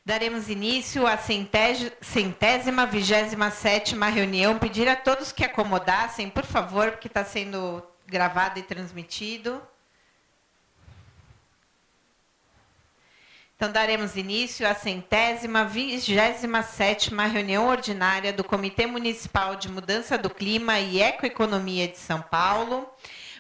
Daremos início à 127ª reunião. Pedir a todos que acomodassem, por favor, porque está sendo gravado e transmitido. Então, daremos início à 127ª reunião ordinária do Comitê Municipal de Mudança do Clima e Ecoeconomia de São Paulo.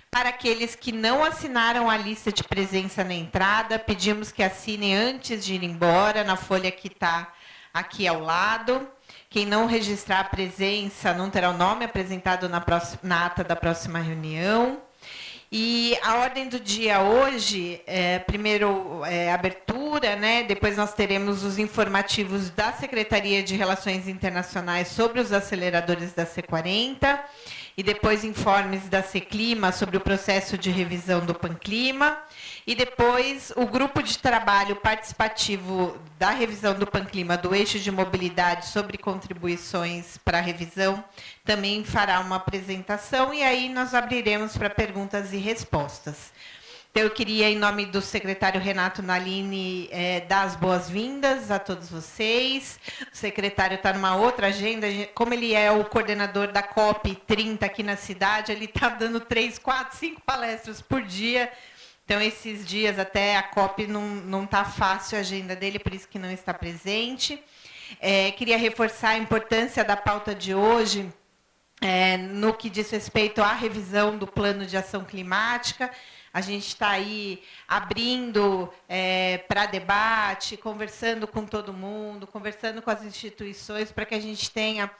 Para aqueles que não assinaram a lista de presença na entrada, pedimos que assinem antes de ir embora, na folha que está aqui ao lado. Quem não registrar a presença não terá o nome apresentado na ata da próxima reunião. E a ordem do dia hoje, primeiro abertura, né? Depois nós teremos os informativos da Secretaria de Relações Internacionais sobre os aceleradores da C40, e depois informes da Seclima sobre o processo de revisão do Panclima, e depois o grupo de trabalho participativo da revisão do Panclima do eixo de mobilidade sobre contribuições para a revisão também fará uma apresentação, e aí nós abriremos para perguntas e respostas. Então, eu queria, em nome do secretário Renato Nalini, dar as boas-vindas a todos vocês. O secretário está numa outra agenda, como ele é o coordenador da COP 30 aqui na cidade, ele está dando 3, 4, 5 palestras por dia. Então, esses dias até a COP não está fácil a agenda dele, por isso que não está presente. Queria reforçar a importância da pauta de hoje, no que diz respeito à revisão do Plano de Ação Climática. A gente está aí abrindo para debate, conversando com todo mundo, conversando com as instituições, para que a gente tenha,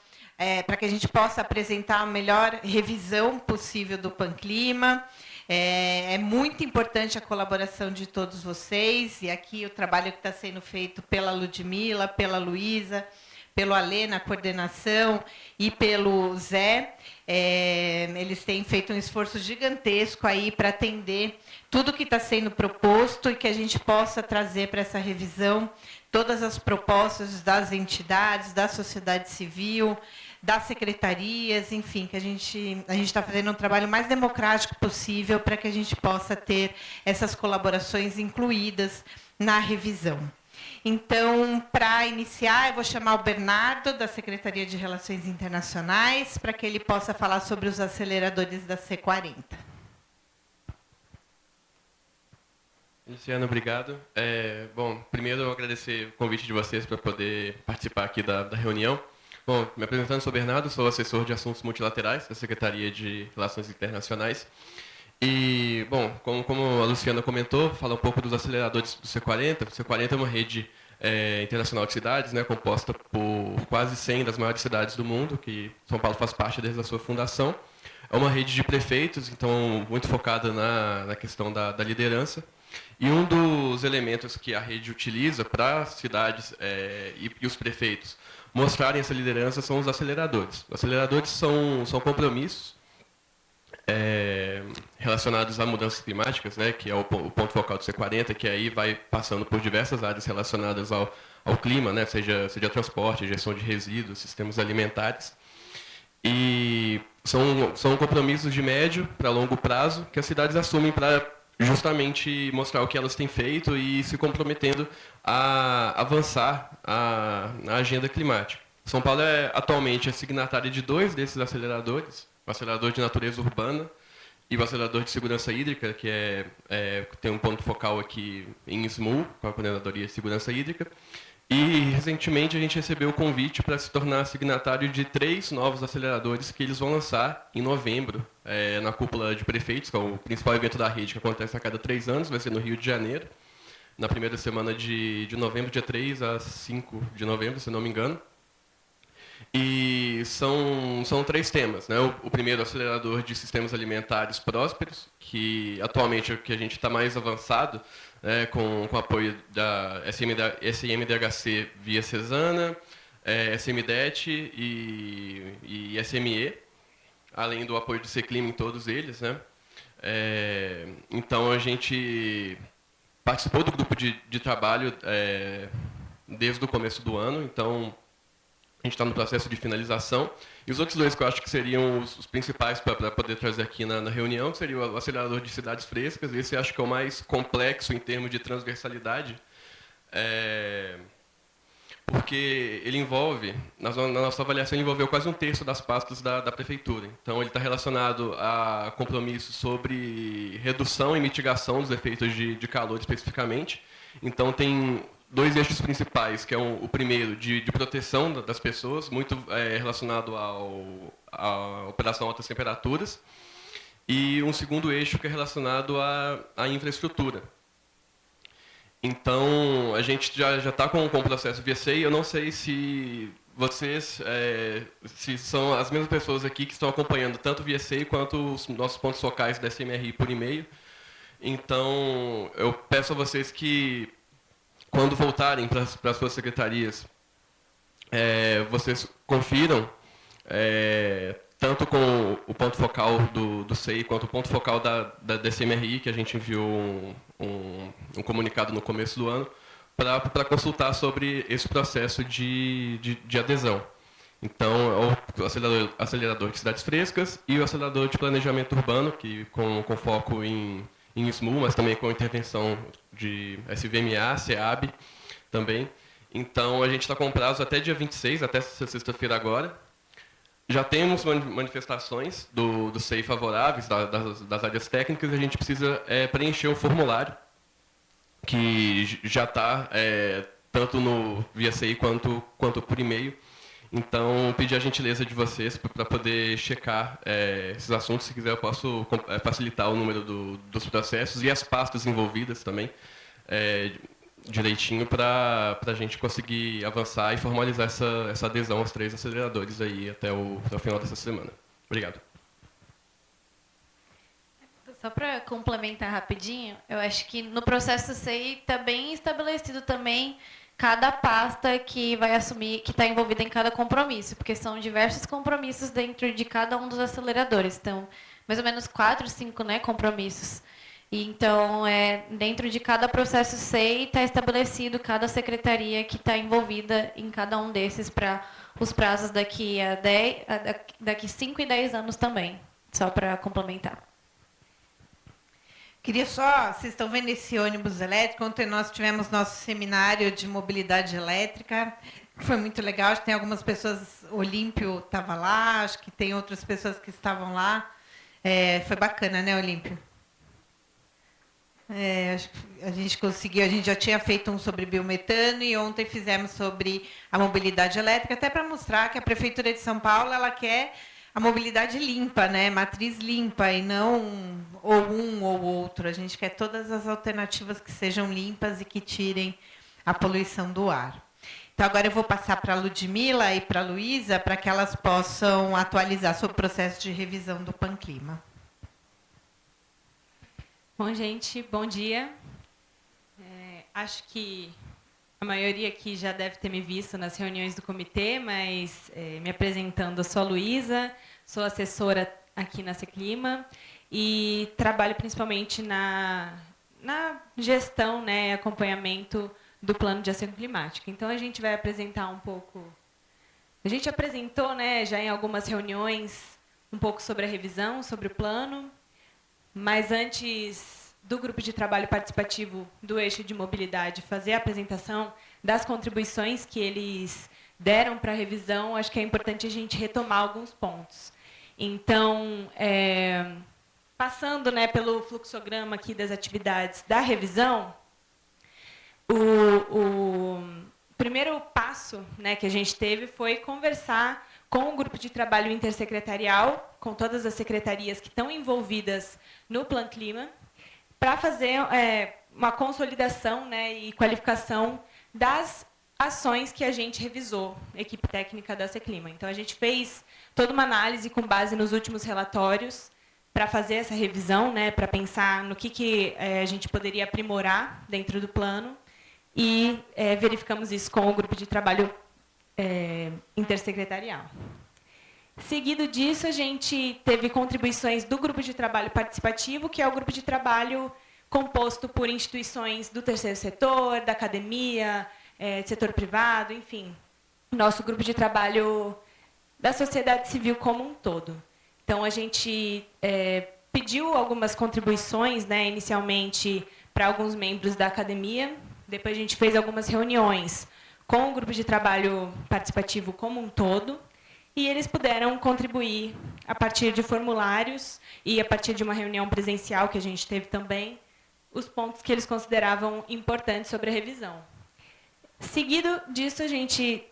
para que a gente possa apresentar a melhor revisão possível do Panclima. É muito importante a colaboração de todos vocês, e aqui o trabalho que está sendo feito pela Ludmila, pela Luísa, pelo Alê na coordenação e pelo Zé. Eles têm feito um esforço gigantesco aí para atender tudo que está sendo proposto e que a gente possa trazer para essa revisão todas as propostas das entidades, da sociedade civil, das secretarias, enfim, que a gente está fazendo um trabalho mais democrático possível para que a gente possa ter essas colaborações incluídas na revisão. Então, para iniciar, eu vou chamar o Bernardo, da Secretaria de Relações Internacionais, para que ele possa falar sobre os aceleradores da C40. Luciano, obrigado. Bom, primeiro eu agradecer o convite de vocês para poder participar aqui da reunião. Bom, me apresentando, sou Bernardo, sou assessor de assuntos multilaterais da Secretaria de Relações Internacionais. E, bom, como a Luciana comentou, falar um pouco dos aceleradores do C40. O C40 é uma rede internacional de cidades, né, composta por quase 100 das maiores cidades do mundo, que São Paulo faz parte desde a sua fundação. É uma rede de prefeitos, então, muito focada na questão da liderança. E um dos elementos que a rede utiliza para as cidades e os prefeitos mostrarem essa liderança são os aceleradores. Os aceleradores são compromissos relacionados a mudanças climáticas, né, que é o ponto focal do C40, que aí vai passando por diversas áreas relacionadas ao clima, né, seja transporte, gestão de resíduos, sistemas alimentares. E são compromissos de médio para longo prazo que as cidades assumem para justamente mostrar o que elas têm feito e se comprometendo a avançar na agenda climática. São Paulo atualmente é signatária de 2 desses aceleradores, o acelerador de natureza urbana e o acelerador de segurança hídrica, que tem um ponto focal aqui em SMU, com a Coordenadoria de Segurança Hídrica. E, recentemente, a gente recebeu o convite para se tornar signatário de 3 novos aceleradores que eles vão lançar em novembro, na cúpula de prefeitos, que é o principal evento da rede, que acontece a cada 3 anos, vai ser no Rio de Janeiro, na primeira semana de novembro, dia 3 a 5 de novembro, se não me engano. E são 3 temas, né? O primeiro, acelerador de sistemas alimentares prósperos, que atualmente é o que a gente está mais avançado, com o apoio da SMDHC via Cesana, SMDET e SME, além do apoio do Seclima em todos eles, né? Então, a gente participou do grupo de trabalho desde o começo do ano, então a gente está no processo de finalização. E os outros 2 que eu acho que seriam os principais para poder trazer aqui na reunião, seria o acelerador de cidades frescas. Esse acho que é o mais complexo em termos de transversalidade. porque ele envolve, na nossa avaliação, ele envolveu quase um terço das pastas da prefeitura. Então, ele está relacionado a compromissos sobre redução e mitigação dos efeitos de calor, especificamente. Então, tem dois eixos principais, que é o primeiro, de proteção das pessoas, muito relacionado à operação altas temperaturas, e um segundo eixo que é relacionado à infraestrutura. Então, a gente já está com o processo VSA, e eu não sei se vocês se são as mesmas pessoas aqui que estão acompanhando tanto o VSA quanto os nossos pontos focais da SMRI por e-mail. Então, eu peço a vocês que, quando voltarem para as suas secretarias, vocês confiram tanto com o ponto focal do SEI quanto o ponto focal da DCMRI, que a gente enviou um comunicado no começo do ano, para consultar sobre esse processo de adesão. Então, é o acelerador de cidades frescas e o acelerador de planejamento urbano, que com foco em SMU, mas também com intervenção de SVMA, SEAB também. Então, a gente está com prazo até dia 26, até sexta-feira agora. Já temos manifestações do SEI favoráveis, das áreas técnicas, e a gente precisa preencher um formulário que já está tanto via SEI quanto por e-mail. Então, pedir a gentileza de vocês para poder checar esses assuntos. Se quiser, eu posso facilitar o número dos processos e as pastas envolvidas também, direitinho, para a gente conseguir avançar e formalizar essa adesão aos 3 aceleradores aí até o final dessa semana. Obrigado. Só para complementar rapidinho, eu acho que no processo SEI está bem estabelecido também cada pasta que vai assumir, que está envolvida em cada compromisso, porque são diversos compromissos dentro de cada um dos aceleradores. Então, mais ou menos 4, 5, né, compromissos. E, então, dentro de cada processo SEI está estabelecido cada secretaria que está envolvida em cada um desses para os prazos daqui 5 e 10 anos também, só para complementar. Queria só, vocês estão vendo esse ônibus elétrico? Ontem nós tivemos nosso seminário de mobilidade elétrica, foi muito legal, acho que tem algumas pessoas, o Olímpio estava lá, acho que tem outras pessoas que estavam lá, foi bacana, né, Olímpio? Acho que a gente conseguiu, a gente já tinha feito um sobre biometano e ontem fizemos sobre a mobilidade elétrica, até para mostrar que a Prefeitura de São Paulo ela quer a mobilidade limpa, né? Matriz limpa, e não ou um ou outro. A gente quer todas as alternativas que sejam limpas e que tirem a poluição do ar. Então, agora eu vou passar para a Ludmila e para a Luísa, para que elas possam atualizar sobre o processo de revisão do PANClima. Bom, gente, bom dia. Acho que a maioria aqui já deve ter me visto nas reuniões do comitê, mas me apresentando, eu sou a Luísa, sou assessora aqui na Seclima e trabalho principalmente na gestão, né, e acompanhamento do Plano de Ação Climática. Então, a gente vai apresentar um pouco... A gente apresentou, né, já em algumas reuniões um pouco sobre a revisão, sobre o plano, mas antes do grupo de trabalho participativo do eixo de mobilidade fazer a apresentação das contribuições que eles deram para a revisão, acho que é importante a gente retomar alguns pontos. Então, passando, né, pelo fluxograma aqui das atividades da revisão, o primeiro passo, né, que a gente teve foi conversar com o grupo de trabalho intersecretarial, com todas as secretarias que estão envolvidas no Plan Clima, para fazer uma consolidação, né, e qualificação das ações que a gente revisou, equipe técnica da Seclima. Então, a gente fez toda uma análise com base nos últimos relatórios para fazer essa revisão, né, para pensar no que a gente poderia aprimorar dentro do plano, e verificamos isso com o grupo de trabalho intersecretarial. Seguido disso, a gente teve contribuições do grupo de trabalho participativo, que é o grupo de trabalho composto por instituições do terceiro setor, da academia, setor privado, enfim, nosso grupo de trabalho da sociedade civil como um todo. Então, a gente pediu algumas contribuições, né, inicialmente para alguns membros da academia, depois a gente fez algumas reuniões com o grupo de trabalho participativo como um todo, e eles puderam contribuir a partir de formulários e a partir de uma reunião presencial que a gente teve também, os pontos que eles consideravam importantes sobre a revisão. Seguido disso, a gente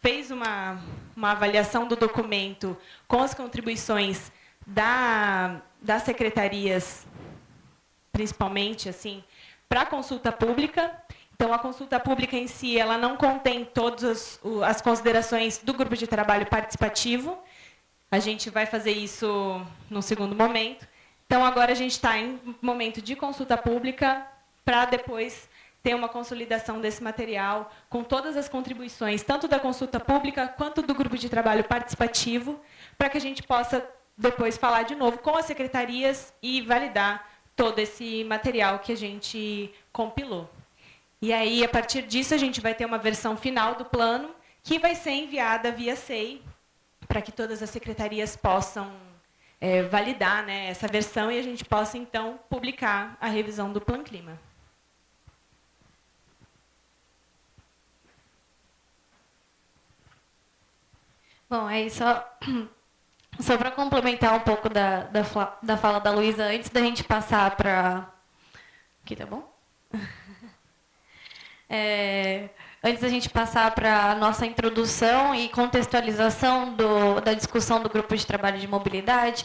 fez uma avaliação do documento com as contribuições das secretarias, principalmente assim, para a consulta pública. Então, a consulta pública em si, ela não contém todas as considerações do grupo de trabalho participativo. A gente vai fazer isso no segundo momento. Então, agora a gente está em momento de consulta pública para depois ter uma consolidação desse material com todas as contribuições, tanto da consulta pública quanto do grupo de trabalho participativo, para que a gente possa depois falar de novo com as secretarias e validar todo esse material que a gente compilou. E aí, a partir disso, a gente vai ter uma versão final do plano que vai ser enviada via SEI para que todas as secretarias possam validar, né, essa versão e a gente possa, então, publicar a revisão do Plano Clima. Bom, aí só para complementar um pouco da fala da Luísa, antes da gente passar para... Aqui, tá bom? Antes da gente passar para a nossa introdução e contextualização da discussão do grupo de trabalho de mobilidade,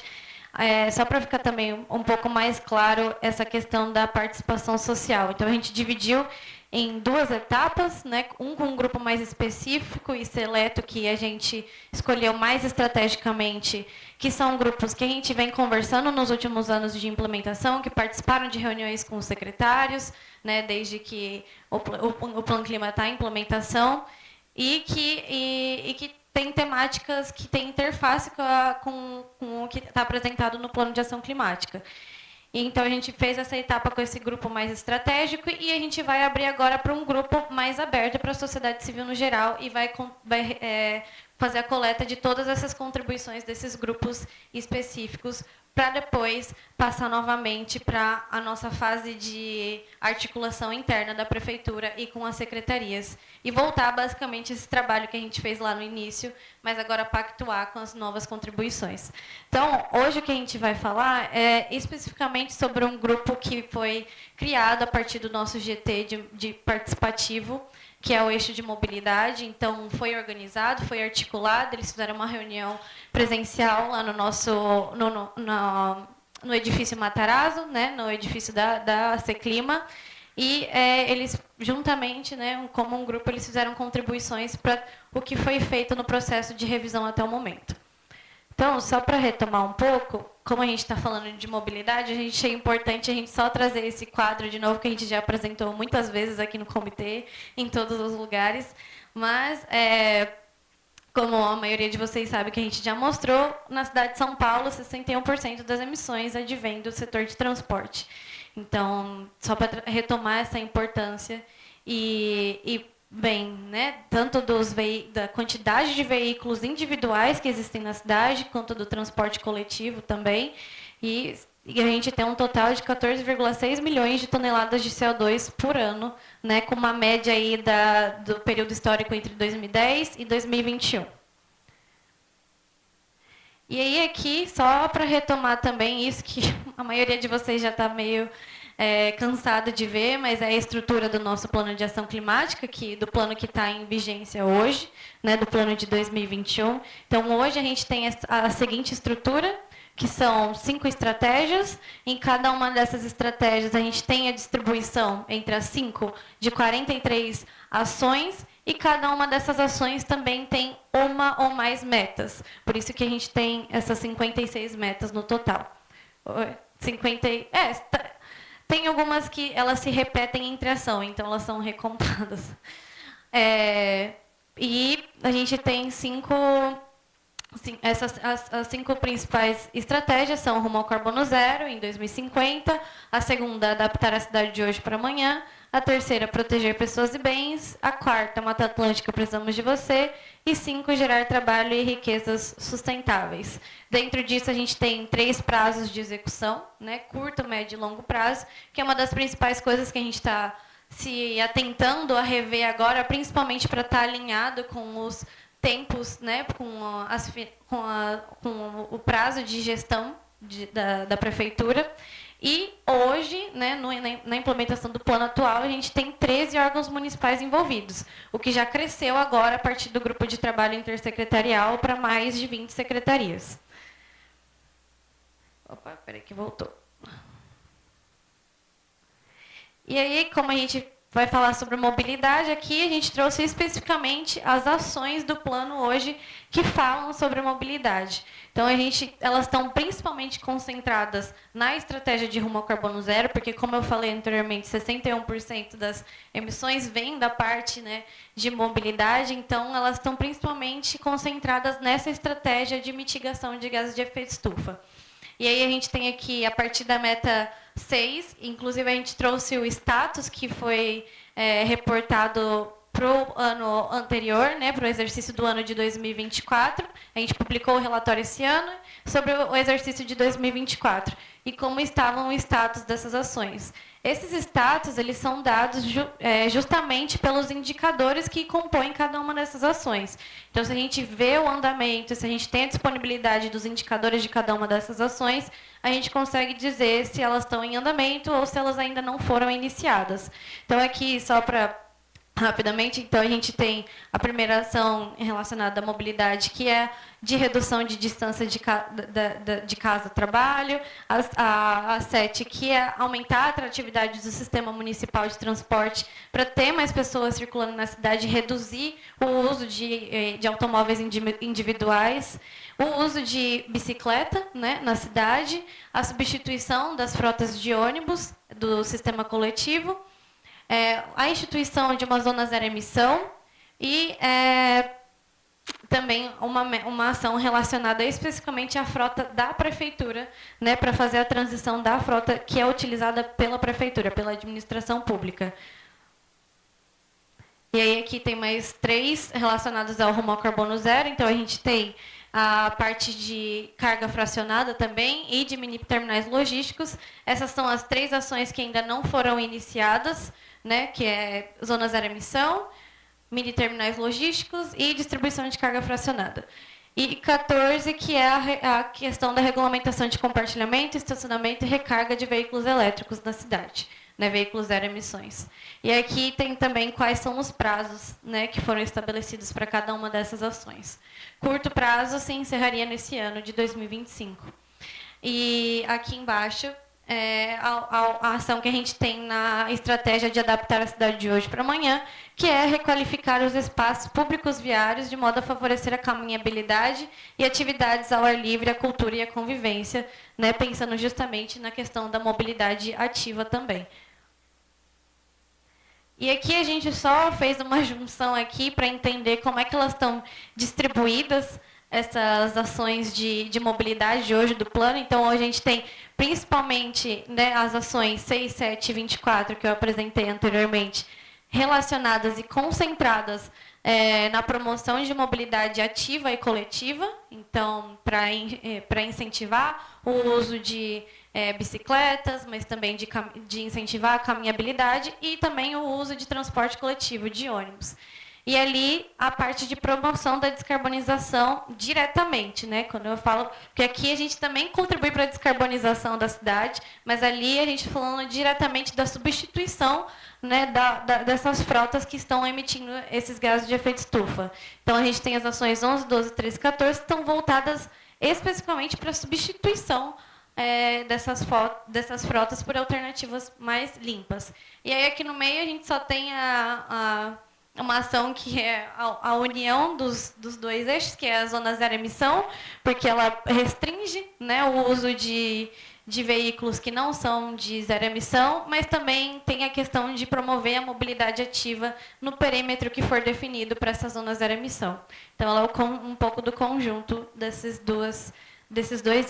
só para ficar também um pouco mais claro essa questão da participação social. Então, a gente dividiu em duas etapas, né? Com um grupo mais específico e seleto que a gente escolheu mais estrategicamente, que são grupos que a gente vem conversando nos últimos anos de implementação, que participaram de reuniões com os secretários, né? Desde que o Plano Clima está em implementação, e que tem temáticas que têm interface com o que está apresentado no Plano de Ação Climática. Então, a gente fez essa etapa com esse grupo mais estratégico e a gente vai abrir agora para um grupo mais aberto para a sociedade civil no geral e vai fazer a coleta de todas essas contribuições desses grupos específicos para depois passar novamente para a nossa fase de articulação interna da prefeitura e com as secretarias. E voltar, basicamente, esse trabalho que a gente fez lá no início, mas agora pactuar com as novas contribuições. Então, hoje o que a gente vai falar é especificamente sobre um grupo que foi criado a partir do nosso GT de participativo, que é o eixo de mobilidade. Então, foi organizado, foi articulado, eles fizeram uma reunião presencial lá no edifício Matarazzo, né, no edifício da Seclima, e eles, juntamente, né, como um grupo, eles fizeram contribuições para o que foi feito no processo de revisão até o momento. Então, só para retomar um pouco, como a gente está falando de mobilidade, a gente achei importante a gente só trazer esse quadro de novo, que a gente já apresentou muitas vezes aqui no comitê, em todos os lugares, mas, como a maioria de vocês sabe que a gente já mostrou, na cidade de São Paulo, 61% das emissões advém do setor de transporte. Então, só para retomar essa importância bem, né, tanto da quantidade de veículos individuais que existem na cidade, quanto do transporte coletivo também, e a gente tem um total de 14,6 milhões de toneladas de CO2 por ano, né, com uma média aí do período histórico entre 2010 e 2021. E aí aqui, só para retomar também isso que a maioria de vocês já está meio cansado de ver, mas é a estrutura do nosso plano de ação climática, do plano que está em vigência hoje, né, do plano de 2021. Então, hoje a gente tem a seguinte estrutura, que são 5 estratégias. Em cada uma dessas estratégias, a gente tem a distribuição entre as 5 de 43 ações, e cada uma dessas ações também tem uma ou mais metas. Por isso que a gente tem essas 56 metas no total. Tem algumas que elas se repetem entre ação, então elas são recompradas. E a gente tem as 5 principais estratégias são rumo ao carbono zero em 2050, a segunda, adaptar a cidade de hoje para amanhã, a terceira, proteger pessoas e bens, a quarta, Mata Atlântica, precisamos de você, e 5, gerar trabalho e riquezas sustentáveis. Dentro disso, a gente tem 3 prazos de execução, né, curto, médio e longo prazo, que é uma das principais coisas que a gente está se atentando a rever agora, principalmente para estar alinhado com os tempos, né, com o prazo de gestão da prefeitura. E hoje, né, na implementação do plano atual, a gente tem 13 órgãos municipais envolvidos, o que já cresceu agora a partir do grupo de trabalho intersecretarial para mais de 20 secretarias. Opa, peraí que voltou. E aí, como a gente vai falar sobre mobilidade, aqui a gente trouxe especificamente as ações do plano hoje que falam sobre mobilidade. Então, elas estão principalmente concentradas na estratégia de rumo ao carbono zero, porque, como eu falei anteriormente, 61% das emissões vêm da parte, né, de mobilidade, então elas estão principalmente concentradas nessa estratégia de mitigação de gases de efeito estufa. E aí a gente tem aqui, a partir da meta 6, inclusive a gente trouxe o status que foi reportado para o ano anterior, né, para o exercício do ano de 2024. A gente publicou o relatório esse ano sobre o exercício de 2024 e como estavam os status dessas ações. Esses status, eles são dados justamente pelos indicadores que compõem cada uma dessas ações. Então, se a gente vê o andamento, se a gente tem a disponibilidade dos indicadores de cada uma dessas ações, a gente consegue dizer se elas estão em andamento ou se elas ainda não foram iniciadas. Então, aqui, só para rapidamente, então, a gente tem a primeira ação relacionada à mobilidade, que é de redução de distância de casa a trabalho, a 7, que é aumentar a atratividade do sistema municipal de transporte para ter mais pessoas circulando na cidade, reduzir o uso de automóveis individuais, o uso de bicicleta, né, na cidade, a substituição das frotas de ônibus do sistema coletivo, a instituição de uma zona zero emissão e também uma ação relacionada especificamente à frota da prefeitura, né, para fazer a transição da frota que é utilizada pela prefeitura, pela administração pública. E aí aqui tem mais 3 relacionados ao rumo ao carbono zero. Então, a gente tem a parte de carga fracionada também e de mini terminais logísticos. Essas são as 3 ações que ainda não foram iniciadas, né, que é zona zero emissão, mini terminais logísticos e distribuição de carga fracionada. E 14, que é a questão da regulamentação de compartilhamento, estacionamento e recarga de veículos elétricos na cidade, né, veículos zero emissões. E aqui tem também quais são os prazos, né, que foram estabelecidos para cada uma dessas ações. Curto prazo se encerraria nesse ano de 2025. E aqui embaixo a ação que a gente tem na estratégia de adaptar a cidade de hoje para amanhã, que é requalificar os espaços públicos viários de modo a favorecer a caminhabilidade e atividades ao ar livre, a cultura e a convivência, né, pensando justamente na questão da mobilidade ativa também. E aqui a gente só fez uma junção aqui para entender como é que elas estão distribuídas, essas ações de mobilidade de hoje do plano. Então, hoje a gente tem principalmente, né, as ações 6, 7 e 24, que eu apresentei anteriormente, relacionadas e concentradas na promoção de mobilidade ativa e coletiva, então, para incentivar o uso de bicicletas, mas também de incentivar a caminhabilidade e também o uso de transporte coletivo, de ônibus. E ali a parte de promoção da descarbonização diretamente, né? Quando eu falo, porque aqui a gente também contribui para a descarbonização da cidade, mas ali a gente falando diretamente da substituição, né, dessas frotas que estão emitindo esses gases de efeito estufa. Então a gente tem as ações 11, 12, 13 e 14 que estão voltadas especificamente para a substituição dessas frotas por alternativas mais limpas. E aí aqui no meio a gente só tem uma ação que é a união dos 2 eixos, que é a zona zero emissão, porque ela restringe, né, o uso de veículos que não são de zero emissão, mas também tem a questão de promover a mobilidade ativa no perímetro que for definido para essa zona zero emissão. Então, ela é um pouco do conjunto desses 2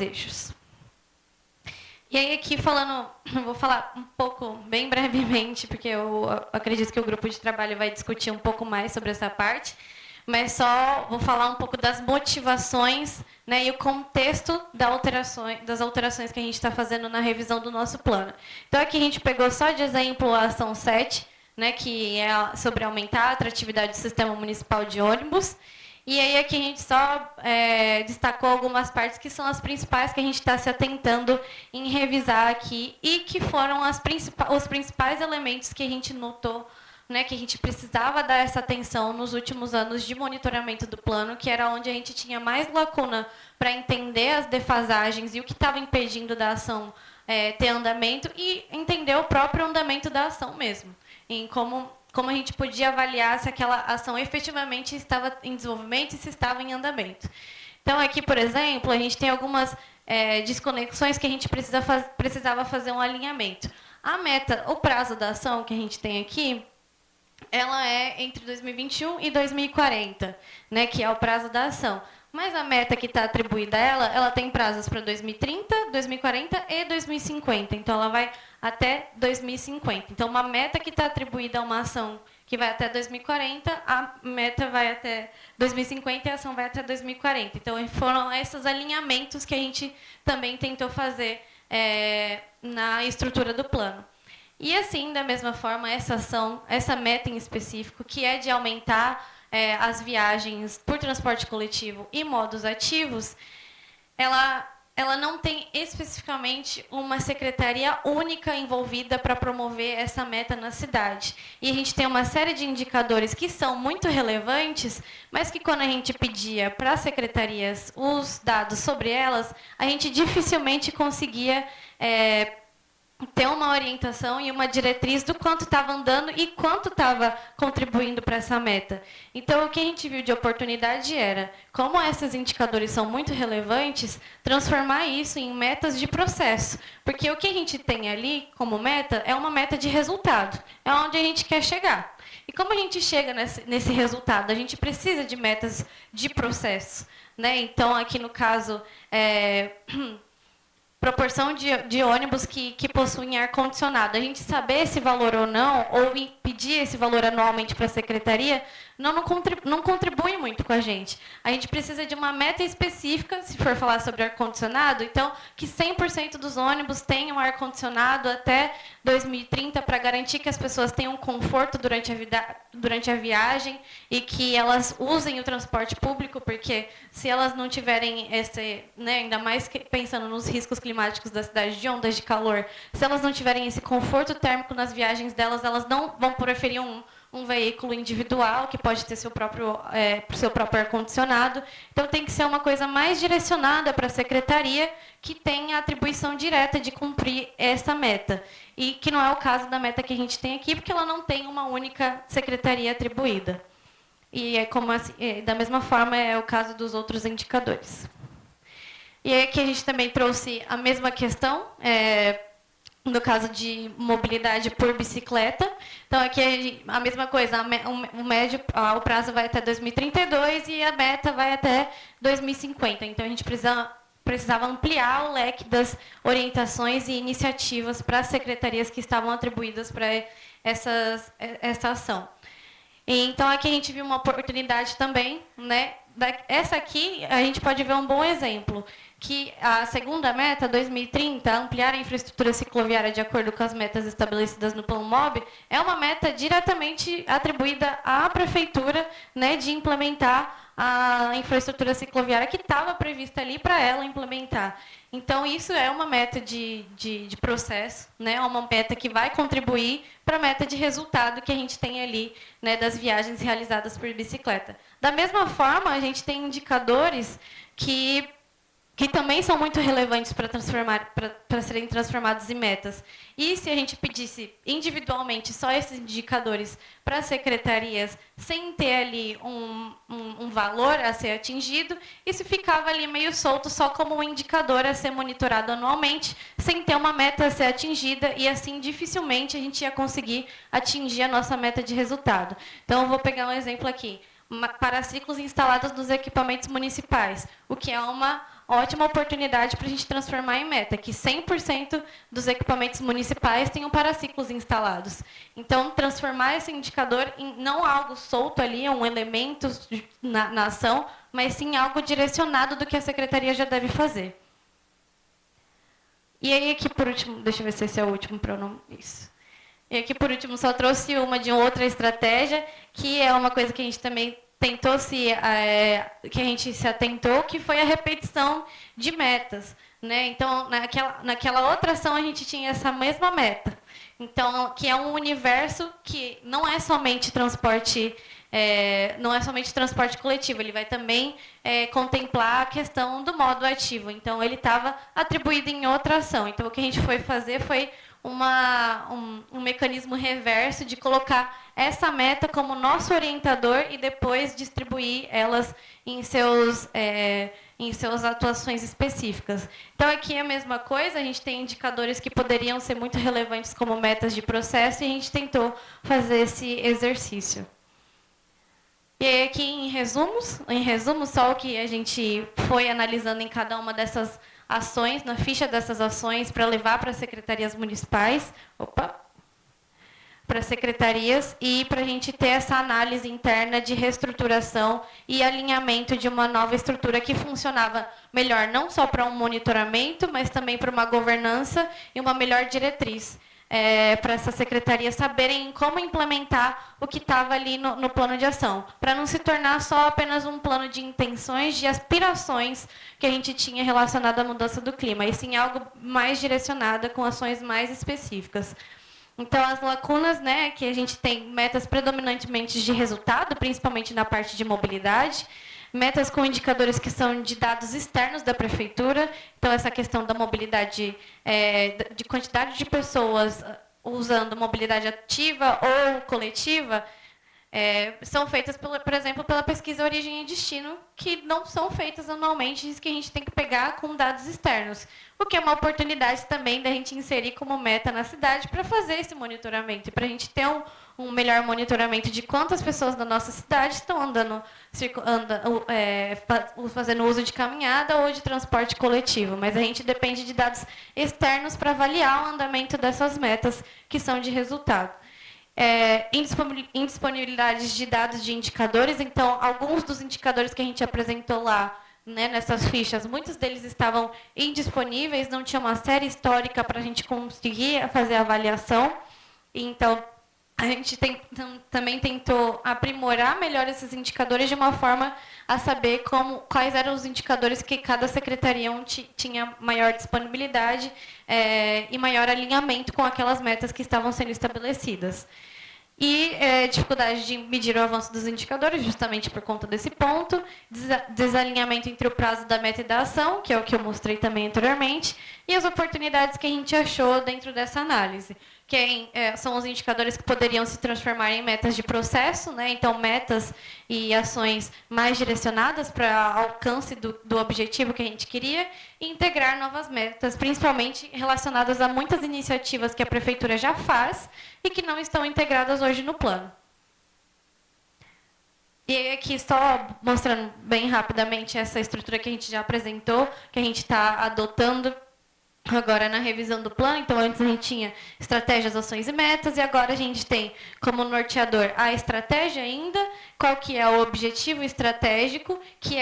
eixos. E aí, aqui vou falar um pouco, bem brevemente, porque eu acredito que o grupo de trabalho vai discutir um pouco mais sobre essa parte, mas só vou falar um pouco das motivações, né, e o contexto das alterações que a gente está fazendo na revisão do nosso plano. Então, aqui a gente pegou só de exemplo a ação 7, né, que é sobre aumentar a atratividade do sistema municipal de ônibus. E aí aqui a gente só destacou algumas partes que são as principais que a gente está se atentando em revisar aqui e que foram os principais elementos que a gente notou, né, que a gente precisava dar essa atenção nos últimos anos de monitoramento do plano, que era onde a gente tinha mais lacuna para entender as defasagens e o que estava impedindo da ação ter andamento e entender o próprio andamento da ação mesmo, em como a gente podia avaliar se aquela ação efetivamente estava em desenvolvimento e se estava em andamento. Então, aqui, por exemplo, a gente tem algumas desconexões que a gente precisava fazer um alinhamento. A meta, o prazo da ação que a gente tem aqui, ela é entre 2021 e 2040, né, que é o prazo da ação. Mas a meta que está atribuída a ela tem prazos para 2030, 2040 e 2050. Então, ela vai até 2050. Então, uma meta que está atribuída a uma ação que vai até 2040, a meta vai até 2050 e a ação vai até 2040. Então, foram esses alinhamentos que a gente também tentou fazer na estrutura do plano. E, assim, da mesma forma, essa ação, essa meta em específico, que é de aumentar as viagens por transporte coletivo e modos ativos, ela não tem especificamente uma secretaria única envolvida para promover essa meta na cidade. E a gente tem uma série de indicadores que são muito relevantes, mas que quando a gente pedia para as secretarias os dados sobre elas, a gente dificilmente conseguia ter uma orientação e uma diretriz do quanto estava andando e quanto estava contribuindo para essa meta. Então, o que a gente viu de oportunidade era, como esses indicadores são muito relevantes, transformar isso em metas de processo. Porque o que a gente tem ali como meta é uma meta de resultado, é onde a gente quer chegar. E como a gente chega nesse resultado? A gente precisa de metas de processo, né? Então, aqui no caso, proporção de ônibus que possuem ar-condicionado. A gente saber esse valor ou não, ou pedir esse valor anualmente para a secretaria, não contribui muito com a gente. A gente precisa de uma meta específica, se for falar sobre ar-condicionado, então, que 100% dos ônibus tenham ar-condicionado até 2030, para garantir que as pessoas tenham conforto durante a viagem e que elas usem o transporte público, porque se elas não tiverem ainda mais pensando nos riscos climáticos da cidade, de ondas de calor, se elas não tiverem esse conforto térmico nas viagens delas, elas não vão preferir um veículo individual, que pode ter seu próprio ar-condicionado. Então, tem que ser uma coisa mais direcionada para a secretaria, que tenha a atribuição direta de cumprir essa meta. E que não é o caso da meta que a gente tem aqui, porque ela não tem uma única secretaria atribuída. E da mesma forma é o caso dos outros indicadores. E aí aqui a gente também trouxe a mesma questão, no caso de mobilidade por bicicleta. Então, aqui a mesma coisa, o prazo vai até 2032 e a meta vai até 2050. Então, a gente precisava ampliar o leque das orientações e iniciativas para as secretarias que estavam atribuídas para essa ação. Então, aqui a gente viu uma oportunidade também, né? Essa aqui, a gente pode ver um bom exemplo, que a segunda meta, 2030, ampliar a infraestrutura cicloviária de acordo com as metas estabelecidas no Plano MOB, é uma meta diretamente atribuída à Prefeitura, né, de implementar a infraestrutura cicloviária que estava prevista ali para ela implementar. Então, isso é uma meta de processo, né, é uma meta que vai contribuir para a meta de resultado que a gente tem ali, né, das viagens realizadas por bicicleta. Da mesma forma, a gente tem indicadores que também são muito relevantes para serem transformados em metas. E se a gente pedisse individualmente só esses indicadores para as secretarias, sem ter ali um valor a ser atingido, isso ficava ali meio solto, só como um indicador a ser monitorado anualmente, sem ter uma meta a ser atingida, e assim dificilmente a gente ia conseguir atingir a nossa meta de resultado. Então, eu vou pegar um exemplo aqui. Paraciclos instalados nos equipamentos municipais, o que é uma ótima oportunidade para a gente transformar em meta, que 100% dos equipamentos municipais tenham paraciclos instalados. Então, transformar esse indicador em não algo solto ali, um elemento na ação, mas sim algo direcionado do que a secretaria já deve fazer. E aí, aqui, por último, deixa eu ver se esse é o último pronome. Isso. E aqui, por último, só trouxe uma de outra estratégia, que é uma coisa que a gente também que a gente se atentou, que foi a repetição de metas, né? Então, naquela outra ação, a gente tinha essa mesma meta. Então, que é um universo que não é somente transporte coletivo, ele vai também contemplar a questão do modo ativo. Então, ele estava atribuído em outra ação. Então, o que a gente foi fazer foi um mecanismo reverso de colocar essa meta como nosso orientador e depois distribuir elas em suas atuações específicas. Então, aqui é a mesma coisa, a gente tem indicadores que poderiam ser muito relevantes como metas de processo e a gente tentou fazer esse exercício. E aí, aqui, em resumo, só o que a gente foi analisando em cada uma dessas ações, na ficha dessas ações, para levar para as secretarias municipais, para as secretarias, e para a gente ter essa análise interna de reestruturação e alinhamento de uma nova estrutura que funcionava melhor, não só para um monitoramento, mas também para uma governança e uma melhor diretriz. Para essas secretarias saberem como implementar o que estava ali no plano de ação, para não se tornar só apenas um plano de intenções, de aspirações que a gente tinha relacionado à mudança do clima, e sim algo mais direcionado, com ações mais específicas. Então, as lacunas, né, que a gente tem metas predominantemente de resultado, principalmente na parte de mobilidade, metas com indicadores que são de dados externos da prefeitura. Então, essa questão da mobilidade, de quantidade de pessoas usando mobilidade ativa ou coletiva, são feitas, por exemplo, pela pesquisa Origem e Destino, que não são feitas anualmente, que a gente tem que pegar com dados externos, o que é uma oportunidade também da gente inserir como meta na cidade para fazer esse monitoramento, e para a gente ter um melhor monitoramento de quantas pessoas da nossa cidade estão fazendo uso de caminhada ou de transporte coletivo. Mas a gente depende de dados externos para avaliar o andamento dessas metas que são de resultado. Indisponibilidade de dados de indicadores. Então, alguns dos indicadores que a gente apresentou lá, né, nessas fichas, muitos deles estavam indisponíveis, não tinha uma série histórica para a gente conseguir fazer a avaliação. Então, a gente também tentou aprimorar melhor esses indicadores de uma forma a saber quais eram os indicadores que cada secretaria tinha maior disponibilidade e maior alinhamento com aquelas metas que estavam sendo estabelecidas. E dificuldade de medir o avanço dos indicadores, justamente por conta desse ponto, desalinhamento entre o prazo da meta e da ação, que é o que eu mostrei também anteriormente, e as oportunidades que a gente achou dentro dessa análise, que são os indicadores que poderiam se transformar em metas de processo, né? Então, metas e ações mais direcionadas para alcance do objetivo que a gente queria, e integrar novas metas, principalmente relacionadas a muitas iniciativas que a prefeitura já faz e que não estão integradas hoje no plano. E aqui, só mostrando bem rapidamente essa estrutura que a gente já apresentou, que a gente está adotando agora na revisão do plano. Então, antes a gente tinha estratégias, ações e metas, e agora a gente tem como norteador a estratégia ainda, qual que é o objetivo estratégico, que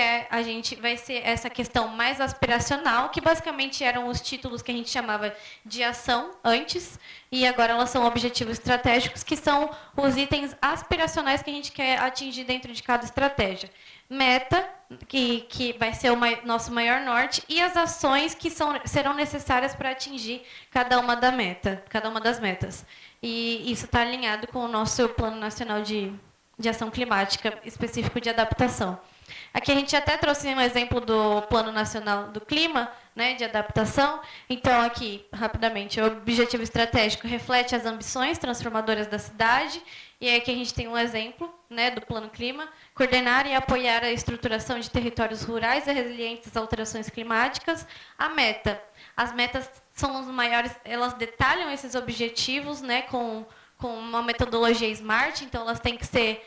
vai ser essa questão mais aspiracional, que basicamente eram os títulos que a gente chamava de ação antes, e agora elas são objetivos estratégicos, que são os itens aspiracionais que a gente quer atingir dentro de cada estratégia. Meta, que vai ser o nosso maior norte, e as ações que serão necessárias para atingir cada uma das metas. E isso está alinhado com o nosso Plano Nacional de Ação Climática específico de adaptação. Aqui a gente até trouxe um exemplo do Plano Nacional do Clima, né, de adaptação. Então, aqui, rapidamente, o objetivo estratégico reflete as ambições transformadoras da cidade. E aqui a gente tem um exemplo, né, do Plano Clima: coordenar e apoiar a estruturação de territórios rurais e resilientes às alterações climáticas. As metas são os maiores, elas detalham esses objetivos, né, com uma metodologia SMART, então elas têm que ser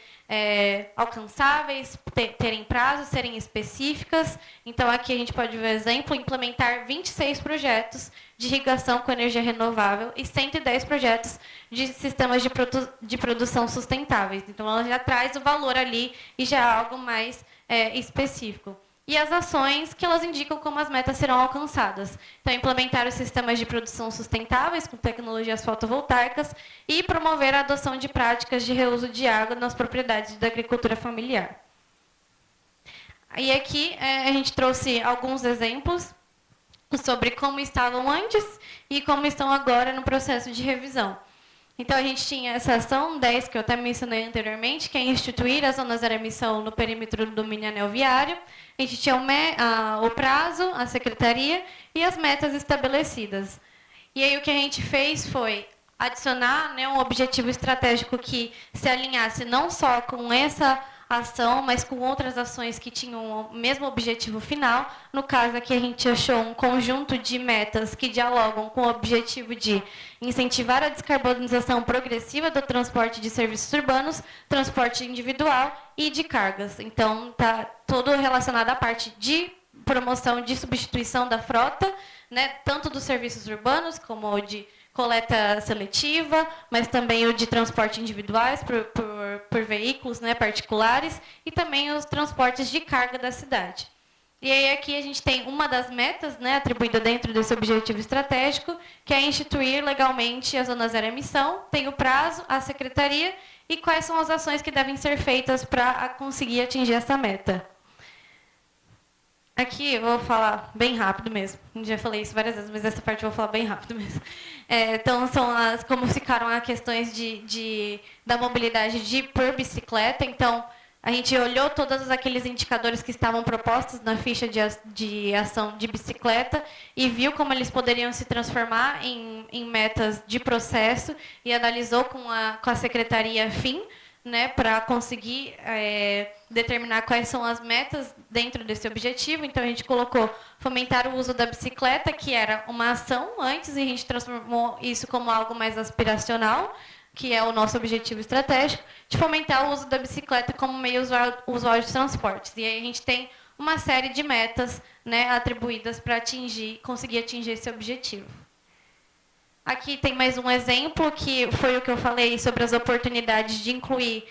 alcançáveis, terem prazos, serem específicas. Então, aqui a gente pode ver o exemplo: implementar 26 projetos de irrigação com energia renovável e 110 projetos de sistemas de produção sustentáveis. Então, ela já traz o valor ali e já é algo mais específico. e as ações que elas indicam como as metas serão alcançadas. Então, implementar os sistemas de produção sustentáveis com tecnologias fotovoltaicas e promover a adoção de práticas de reuso de água nas propriedades da agricultura familiar. E aqui a gente trouxe alguns exemplos sobre como estavam antes e como estão agora no processo de revisão. Então, a gente tinha essa ação 10, que eu até mencionei anteriormente, que é instituir a zona zero emissão no perímetro do domínio anel viário. A gente tinha o prazo, a secretaria e as metas estabelecidas. E aí, o que a gente fez foi adicionar, né, um objetivo estratégico que se alinhasse não só com essa ação, mas com outras ações que tinham o mesmo objetivo final. No caso aqui, a gente achou um conjunto de metas que dialogam com o objetivo de incentivar a descarbonização progressiva do transporte de serviços urbanos, transporte individual e de cargas. Então, está todo relacionado à parte de promoção de substituição da frota, né, tanto dos serviços urbanos como o de coleta seletiva, mas também o de transporte individuais por veículos, né, particulares, e também os transportes de carga da cidade. E aí aqui a gente tem uma das metas, né, atribuída dentro desse objetivo estratégico, que é instituir legalmente a zona zero emissão, tem o prazo, a secretaria, e quais são as ações que devem ser feitas para conseguir atingir essa meta. Aqui eu vou falar bem rápido mesmo. Já falei isso várias vezes, mas essa parte eu vou falar bem rápido mesmo. Então, são como ficaram as questões da mobilidade por bicicleta. Então, a gente olhou todos aqueles indicadores que estavam propostos na ficha de ação de bicicleta e viu como eles poderiam se transformar em metas de processo e analisou com a secretaria FIM, né, para conseguir determinar quais são as metas dentro desse objetivo. Então, a gente colocou fomentar o uso da bicicleta, que era uma ação antes, e a gente transformou isso como algo mais aspiracional, que é o nosso objetivo estratégico, de fomentar o uso da bicicleta como meio usuário de transportes. E aí a gente tem uma série de metas, né, atribuídas para conseguir atingir esse objetivo. Aqui tem mais um exemplo, que foi o que eu falei sobre as oportunidades de incluir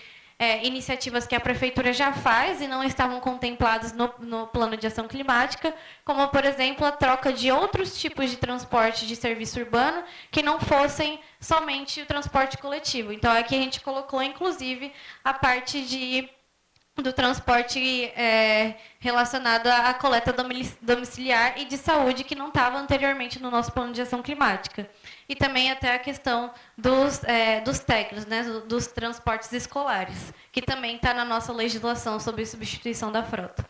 iniciativas que a Prefeitura já faz e não estavam contempladas no Plano de Ação Climática, como, por exemplo, a troca de outros tipos de transporte de serviço urbano que não fossem somente o transporte coletivo. Então, aqui a gente colocou, inclusive, a parte do transporte relacionado à coleta domiciliar e de saúde, que não estava anteriormente no nosso Plano de Ação Climática. E também até a questão dos técnicos, né, dos transportes escolares, que também está na nossa legislação sobre substituição da frota.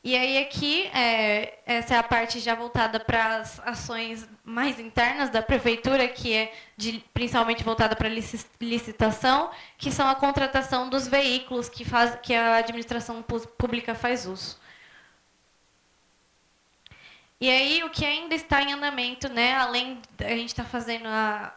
E aí aqui, essa é a parte já voltada para as ações mais internas da Prefeitura, que é principalmente voltada para licitação, que são a contratação dos veículos que a administração pública faz uso. E aí, o que ainda está em andamento, né, além, a gente está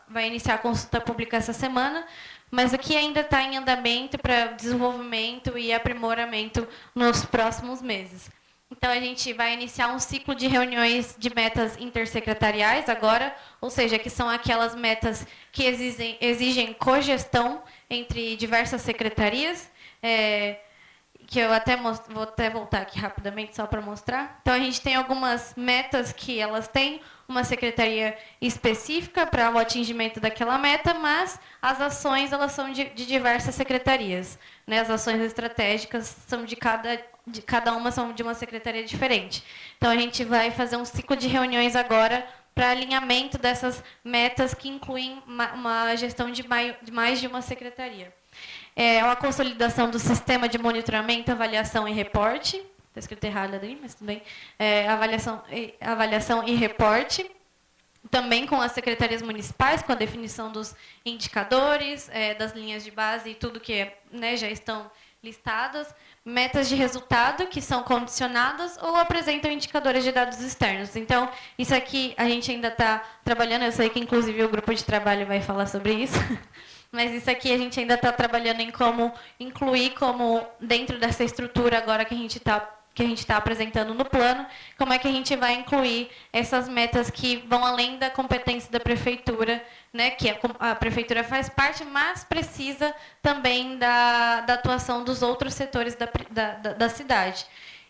vai iniciar a consulta pública essa semana, mas o que ainda está em andamento para desenvolvimento e aprimoramento nos próximos meses. Então, a gente vai iniciar um ciclo de reuniões de metas intersecretariais agora, ou seja, que são aquelas metas que exigem cogestão entre diversas secretarias, que eu vou até voltar aqui rapidamente só para mostrar. Então, a gente tem algumas metas que elas têm uma secretaria específica para o atingimento daquela meta, mas as ações elas são de diversas secretarias, né? As ações estratégicas são de cada uma são de uma secretaria diferente. Então, a gente vai fazer um ciclo de reuniões agora para alinhamento dessas metas que incluem uma gestão de mais de uma secretaria. A consolidação do sistema de monitoramento, avaliação e reporte. Está escrito errado ali, mas tudo bem. Avaliação e reporte. Também com as secretarias municipais, com a definição dos indicadores, das linhas de base e tudo que né, já estão listadas. Metas de resultado, que são condicionadas ou apresentam indicadores de dados externos. Então, isso aqui a gente ainda está trabalhando. Eu sei que, inclusive, o grupo de trabalho vai falar sobre isso. Mas isso aqui a gente ainda está trabalhando em como incluir dentro dessa estrutura agora que a gente está que a gente está apresentando no plano, como é que a gente vai incluir essas metas que vão além da competência da prefeitura, né, que a prefeitura faz parte, mas precisa também da atuação dos outros setores da cidade.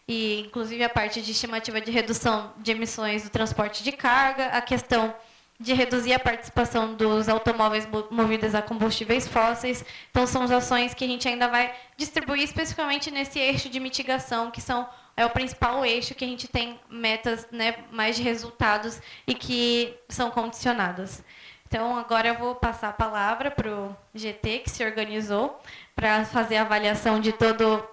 E, inclusive, a parte de estimativa de redução de emissões do transporte de carga, a questão de reduzir a participação dos automóveis movidos a combustíveis fósseis. Então, são as ações que a gente ainda vai distribuir especificamente nesse eixo de mitigação, que é o principal eixo que a gente tem metas, né, mais de resultados e que são condicionadas. Então, agora eu vou passar a palavra para o GT, que se organizou, para fazer a avaliação de todo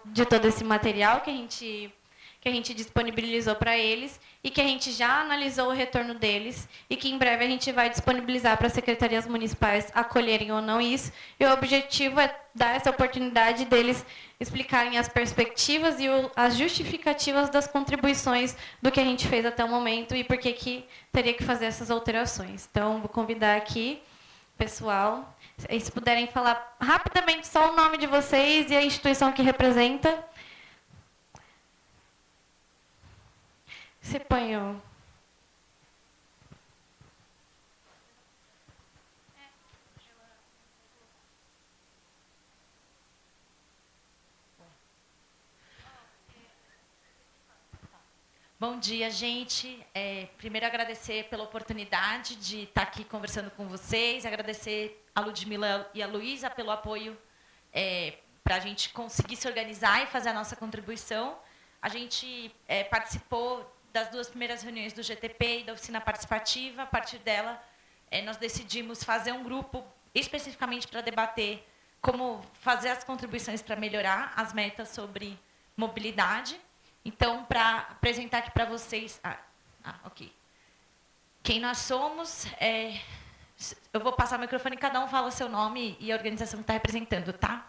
esse material que a gente disponibilizou para eles e que a gente já analisou o retorno deles e que em breve a gente vai disponibilizar para as secretarias municipais acolherem ou não isso. E o objetivo é dar essa oportunidade deles explicarem as perspectivas e as justificativas das contribuições do que a gente fez até o momento e por que teria que fazer essas alterações. Então, vou convidar aqui o pessoal, se puderem falar rapidamente só o nome de vocês e a instituição que representa. Você põe o... Bom dia, gente. Primeiro, agradecer pela oportunidade de estar aqui conversando com vocês, agradecer a Ludmila e a Luísa pelo apoio para a gente conseguir se organizar e fazer a nossa contribuição. A gente participou das 2 primeiras reuniões do GTP e da oficina participativa. A partir dela, nós decidimos fazer um grupo especificamente para debater como fazer as contribuições para melhorar as metas sobre mobilidade. Então, para apresentar aqui para vocês... ok. Quem nós somos... eu vou passar o microfone e cada um fala seu nome e a organização que está representando, tá?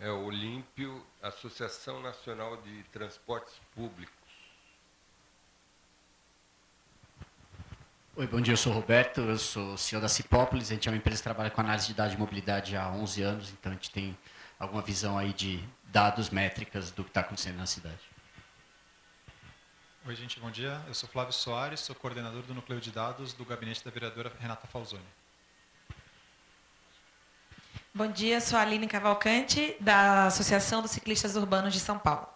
É o Olímpio, Associação Nacional de Transportes Públicos. Oi, bom dia, eu sou o Roberto, eu sou CEO da Cipópolis, a gente é uma empresa que trabalha com análise de dados de mobilidade há 11 anos, então a gente tem alguma visão aí de dados, métricas do que está acontecendo na cidade. Oi, gente, bom dia, eu sou Flávio Soares, sou coordenador do núcleo de dados do gabinete da vereadora Renata Falzoni. Bom dia, sou a Aline Cavalcante, da Associação dos Ciclistas Urbanos de São Paulo.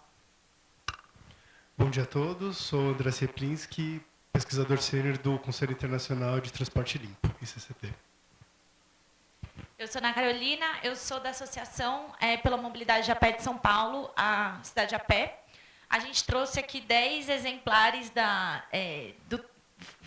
Bom dia a todos, sou André Seplinski, pesquisador sênior do Conselho Internacional de Transporte Limpo, ICCT. Eu sou Ana Carolina, eu sou da Associação pela Mobilidade a Pé de São Paulo, a Cidade a Pé. A gente trouxe aqui 10 exemplares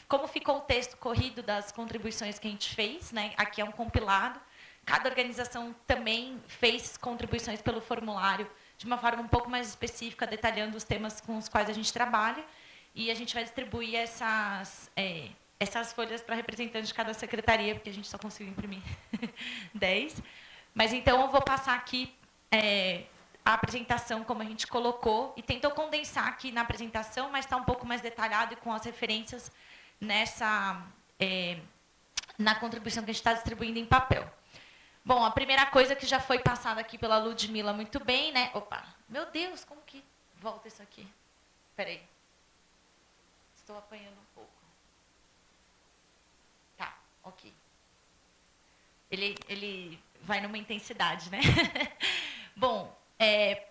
como ficou o texto corrido das contribuições que a gente fez, né? Aqui é um compilado. Cada organização também fez contribuições pelo formulário de uma forma um pouco mais específica, detalhando os temas com os quais a gente trabalha. E a gente vai distribuir essas folhas para representantes de cada secretaria, porque a gente só conseguiu imprimir 10. Mas, então, eu vou passar aqui a apresentação, como a gente colocou, e tentou condensar aqui na apresentação, mas está um pouco mais detalhado e com as referências na contribuição que a gente está distribuindo em papel. Bom, a primeira coisa que já foi passada aqui pela Ludmila muito bem, né? Opa, meu Deus, como que volta isso aqui? Espera aí. Estou apanhando um pouco. Tá, ok. Ele vai numa intensidade, né? Bom,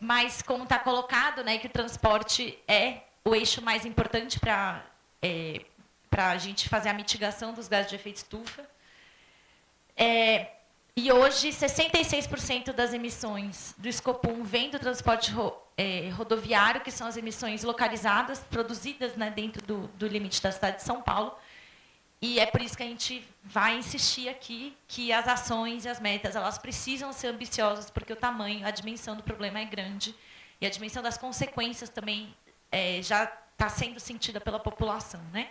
mas como está colocado, né, que o transporte é o eixo mais importante para a gente fazer a mitigação dos gases de efeito estufa. E hoje, 66% das emissões do Escopo 1 vem do transporte rodoviário, que são as emissões localizadas, produzidas, né, dentro do limite da cidade de São Paulo. E é por isso que a gente vai insistir aqui que as ações e as metas elas precisam ser ambiciosas, porque o tamanho, a dimensão do problema é grande. E a dimensão das consequências também já está sendo sentida pela população, né?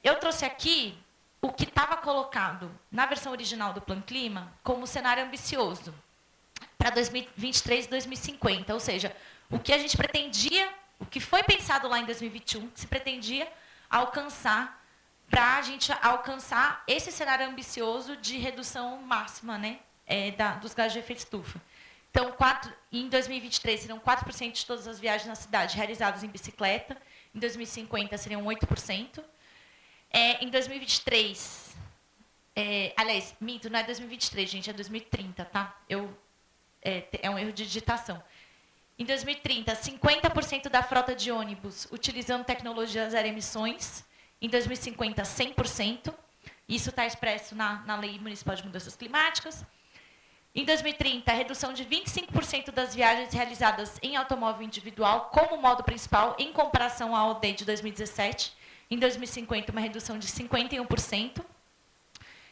Eu trouxe aqui o que estava colocado na versão original do Plano Clima como cenário ambicioso para 2023 e 2050, ou seja, o que a gente pretendia, o que foi pensado lá em 2021, que se pretendia alcançar para a gente alcançar esse cenário ambicioso de redução máxima, né, dos gases de efeito estufa. Então, em 2023, serão 4% de todas as viagens na cidade realizadas em bicicleta. Em 2050, seriam 8%. Em 2023... aliás, minto, não é 2023, gente, é 2030, tá? É um erro de digitação. Em 2030, 50% da frota de ônibus utilizando tecnologias zero emissões. Em 2050, 100%. Isso está expresso na Lei Municipal de Mudanças Climáticas. Em 2030, redução de 25% das viagens realizadas em automóvel individual como modo principal, em comparação ao OD de 2017. Em 2050, uma redução de 51%.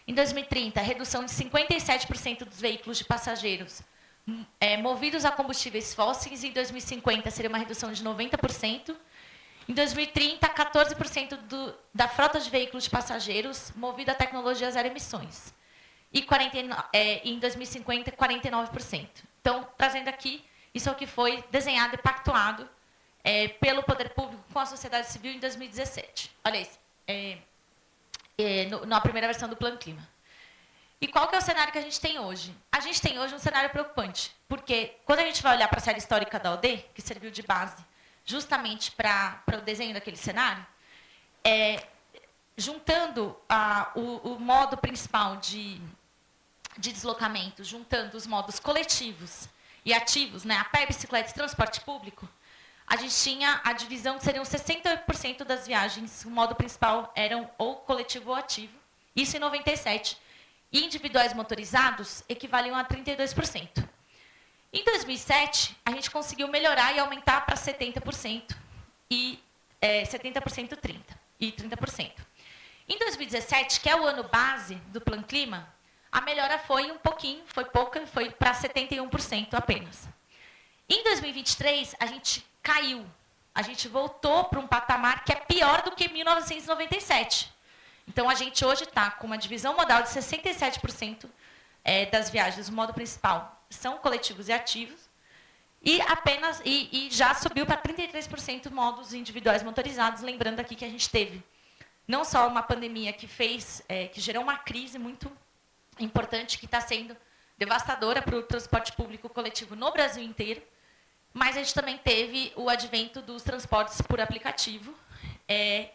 Em 2030, redução de 57% dos veículos de passageiros movidos a combustíveis fósseis. Em 2050, seria uma redução de 90%. Em 2030, 14% da frota de veículos de passageiros movida a tecnologia zero emissões. E em 2050, 49%. Então, trazendo aqui, isso é o que foi desenhado e pactuado pelo poder público com a sociedade civil em 2017. Olha isso. Na primeira versão do Plano Clima. E qual que é o cenário que a gente tem hoje? A gente tem hoje um cenário preocupante, porque quando a gente vai olhar para a série histórica da OD, que serviu de base justamente para o desenho daquele cenário, juntando o modo principal de deslocamento, juntando os modos coletivos e ativos, né, a pé, bicicleta e transporte público, a gente tinha a divisão que seriam 68% das viagens, o modo principal eram ou coletivo ou ativo, isso em 97. E individuais motorizados equivaliam a 32%. Em 2007, a gente conseguiu melhorar e aumentar para 70%, e 70% 30%, e 30%. Em 2017, que é o ano base do Plano Clima, a melhora foi um pouquinho, foi pouca, foi para 71% apenas. Em 2023, a gente caiu, a gente voltou para um patamar que é pior do que 1997. Então, a gente hoje está com uma divisão modal de 67% das viagens, o modo principal são coletivos e ativos, e já subiu para 33% modos individuais motorizados, lembrando aqui que a gente teve não só uma pandemia que gerou uma crise muito importante, que está sendo devastadora para o transporte público coletivo no Brasil inteiro, mas a gente também teve o advento dos transportes por aplicativo,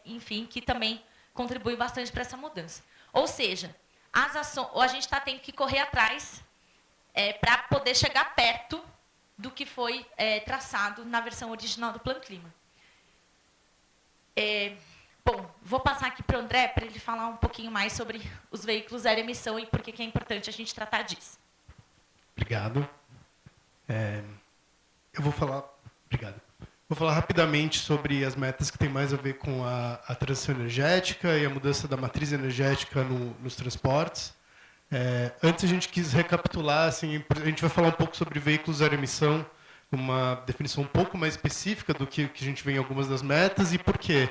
enfim, que também contribui bastante para essa mudança. Ou seja, a gente está tendo que correr atrás para poder chegar perto do que foi traçado na versão original do Plano Clima. Bom, vou passar aqui para o André, para ele falar um pouquinho mais sobre os veículos zero emissão e por que é importante a gente tratar disso. Obrigado. Eu vou falar... Obrigado. Vou falar rapidamente sobre as metas que têm mais a ver com a transição energética e a mudança da matriz energética nos transportes. Antes, a gente quis recapitular, assim, a gente vai falar um pouco sobre veículos zero emissão, uma definição um pouco mais específica do que a gente vê em algumas das metas e por quê.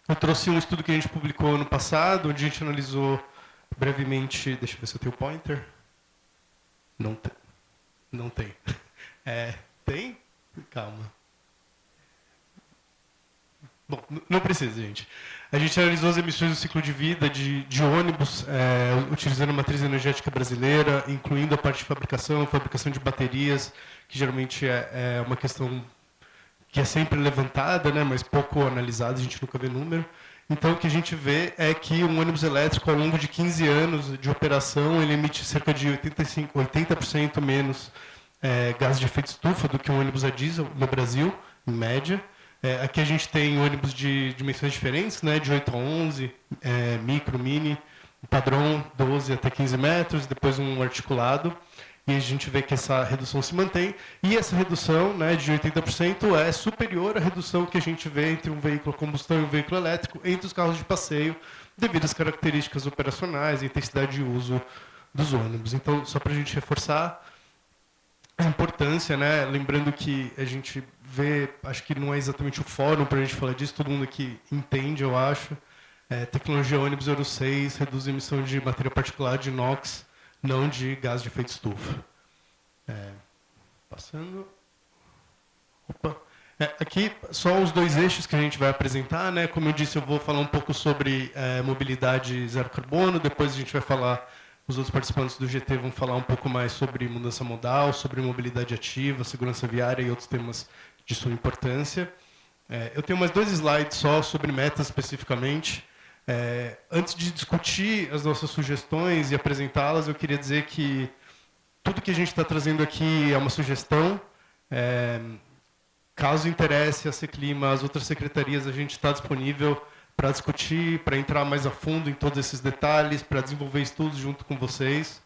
Eu trouxe um estudo que a gente publicou ano passado, onde a gente analisou brevemente... Deixa eu ver se eu tenho o pointer. Não tem. Não tem. Tem? Calma. Bom, não precisa, gente. A gente analisou as emissões do ciclo de vida de ônibus, utilizando a matriz energética brasileira, incluindo a parte de fabricação de baterias, que geralmente é uma questão que é sempre levantada, né, mas pouco analisada, a gente nunca vê número. Então, o que a gente vê é que um ônibus elétrico, ao longo de 15 anos de operação, ele emite cerca de 80% menos gases de efeito estufa do que um ônibus a diesel no Brasil, em média. Aqui a gente tem ônibus de dimensões diferentes, né, de 8 a 11, micro, mini, padrão 12 até 15 metros, depois um articulado. E a gente vê que essa redução se mantém. E essa redução, né, de 80% é superior à redução que a gente vê entre um veículo a combustão e um veículo elétrico entre os carros de passeio, devido às características operacionais e intensidade de uso dos ônibus. Então, só para a gente reforçar a importância, né, lembrando que a gente vê, acho que não é exatamente o fórum para a gente falar disso, todo mundo aqui entende, eu acho. Tecnologia ônibus Euro 6 reduz a emissão de matéria particulada de NOx, não de gás de efeito estufa. Passando. Opa. Aqui, só os dois eixos que a gente vai apresentar, né? Como eu disse, eu vou falar um pouco sobre mobilidade zero carbono, depois a gente vai falar os outros participantes do GT vão falar um pouco mais sobre mudança modal, sobre mobilidade ativa, segurança viária e outros temas de sua importância. Eu tenho mais 2 slides só sobre metas especificamente. Antes de discutir as nossas sugestões e apresentá-las, eu queria dizer que tudo que a gente está trazendo aqui é uma sugestão. Caso interesse a Seclima, as outras secretarias, a gente está disponível para discutir, para entrar mais a fundo em todos esses detalhes, para desenvolver estudos junto com vocês.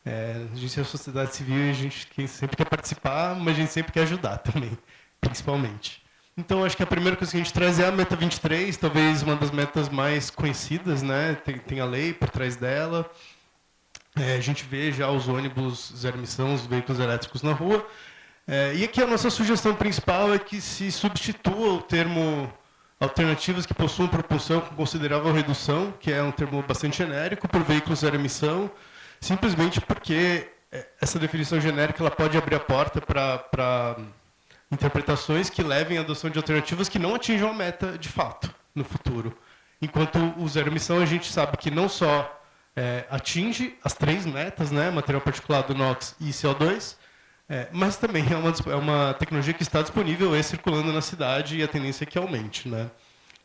A gente é a sociedade civil e a gente sempre quer participar, mas a gente sempre quer ajudar também, principalmente. Então, acho que a primeira coisa que a gente traz é a Meta 23, talvez uma das metas mais conhecidas, né? Tem a lei por trás dela. A gente vê já os ônibus zero emissão, os veículos elétricos na rua. E aqui a nossa sugestão principal é que se substitua o termo alternativas que possuam propulsão com considerável redução, que é um termo bastante genérico, por veículos zero emissão, simplesmente porque essa definição genérica ela pode abrir a porta para interpretações que levem à adoção de alternativas que não atinjam a meta de fato no futuro. Enquanto o zero emissão a gente sabe que não só atinge as 3 metas, né, material particulado, NOx e CO2, mas também é uma tecnologia que está disponível e circulando na cidade e a tendência é que aumente, né?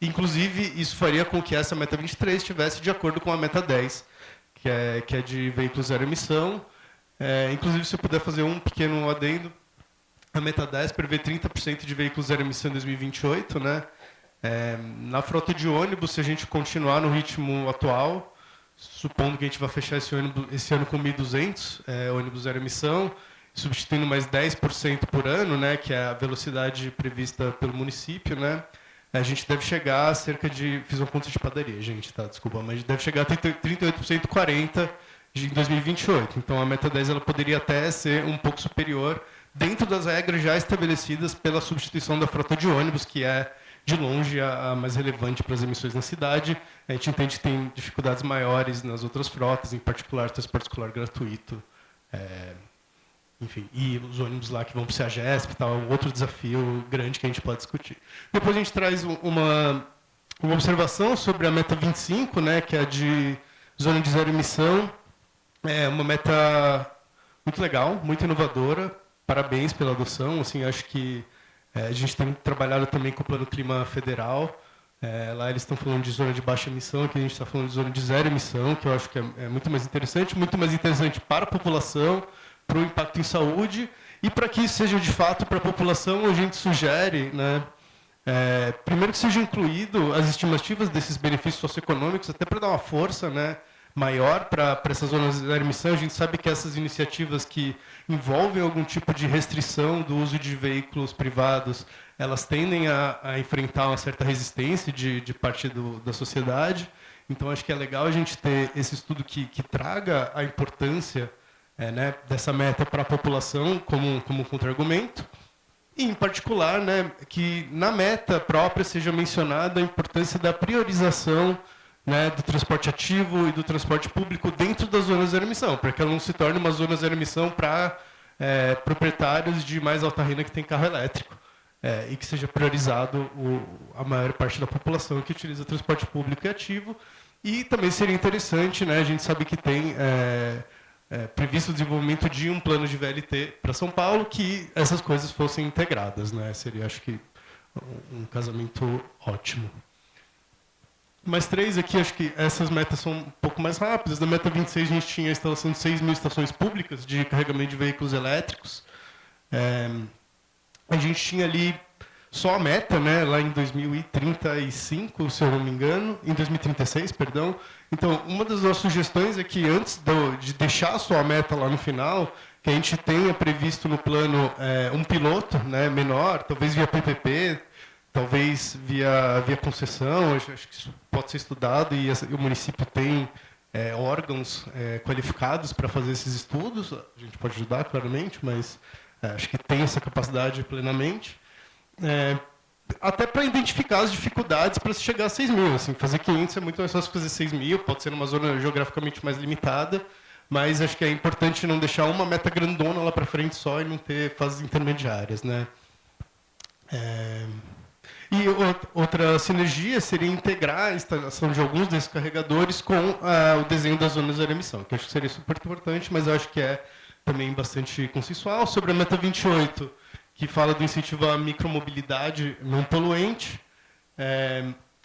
Inclusive, isso faria com que essa meta 23 estivesse de acordo com a meta 10, que é de veículos zero emissão. Inclusive, se eu puder fazer um pequeno adendo, a meta 10 prevê 30% de veículos zero emissão em 2028, né? Na frota de ônibus, se a gente continuar no ritmo atual, supondo que a gente vai fechar esse ano com 1.200 ônibus zero emissão, substituindo mais 10% por ano, né, que é a velocidade prevista pelo município, né, a gente deve chegar a cerca de... Fiz uma conta de padaria, gente, tá? Desculpa, mas deve chegar a 38%, 40% em 2028. Então, a meta 10 ela poderia até ser um pouco superior dentro das regras já estabelecidas pela substituição da frota de ônibus, que é, de longe, a mais relevante para as emissões na cidade. A gente entende que tem dificuldades maiores nas outras frotas, em particular, transporte escolar gratuito, enfim, e os ônibus lá que vão para o CEAGESP e tal, é um outro desafio grande que a gente pode discutir. Depois a gente traz uma observação sobre a meta 25, né, que é a de zona de zero emissão. É uma meta muito legal, muito inovadora. Parabéns pela adoção. Assim, acho que a gente tem trabalhado também com o Plano Clima Federal. Lá eles estão falando de zona de baixa emissão, aqui a gente está falando de zona de zero emissão, que eu acho que é muito mais interessante para a população, para o impacto em saúde, e para que isso seja de fato para a população, a gente sugere, né, primeiro que seja incluído as estimativas desses benefícios socioeconômicos, até para dar uma força, né, maior para essas zonas de zero emissão. A gente sabe que essas iniciativas que envolvem algum tipo de restrição do uso de veículos privados, elas tendem a enfrentar uma certa resistência de parte da sociedade. Então, acho que é legal a gente ter esse estudo que traga a importância né, dessa meta para a população como contra-argumento, e, em particular, né, que na meta própria seja mencionada a importância da priorização, né, do transporte ativo e do transporte público dentro das zonas zero emissão, para que ela não se torne uma zona zero emissão para proprietários de mais alta renda que tem carro elétrico, e que seja priorizado a maior parte da população que utiliza transporte público e ativo. E também seria interessante, né, a gente sabe que tem previsto o desenvolvimento de um plano de VLT para São Paulo, que essas coisas fossem integradas, né? Seria, acho que, um casamento ótimo. Mais 3 aqui, acho que essas metas são um pouco mais rápidas. Na meta 26, a gente tinha a instalação de 6.000 estações públicas de carregamento de veículos elétricos. A gente tinha ali só a meta, né, lá em 2035, se eu não me engano, em 2036, perdão. Então, uma das nossas sugestões é que, antes de deixar só a meta lá no final, que a gente tenha previsto no plano um piloto, né, menor, talvez via PPP, talvez via concessão. Acho que isso pode ser estudado, e o município tem órgãos qualificados para fazer esses estudos. A gente pode ajudar, claramente, mas acho que tem essa capacidade plenamente. Até para identificar as dificuldades para se chegar a 6.000. Assim, fazer 500 é muito mais fácil que fazer 6.000, pode ser numa zona geograficamente mais limitada, mas acho que é importante não deixar uma meta grandona lá para frente só e não ter fases intermediárias, né? E outra sinergia seria integrar a instalação de alguns desses carregadores com o desenho das zonas de zero emissão, que eu acho que seria super importante, mas eu acho que é também bastante consensual. Sobre a meta 28, que fala do incentivo à micromobilidade não poluente,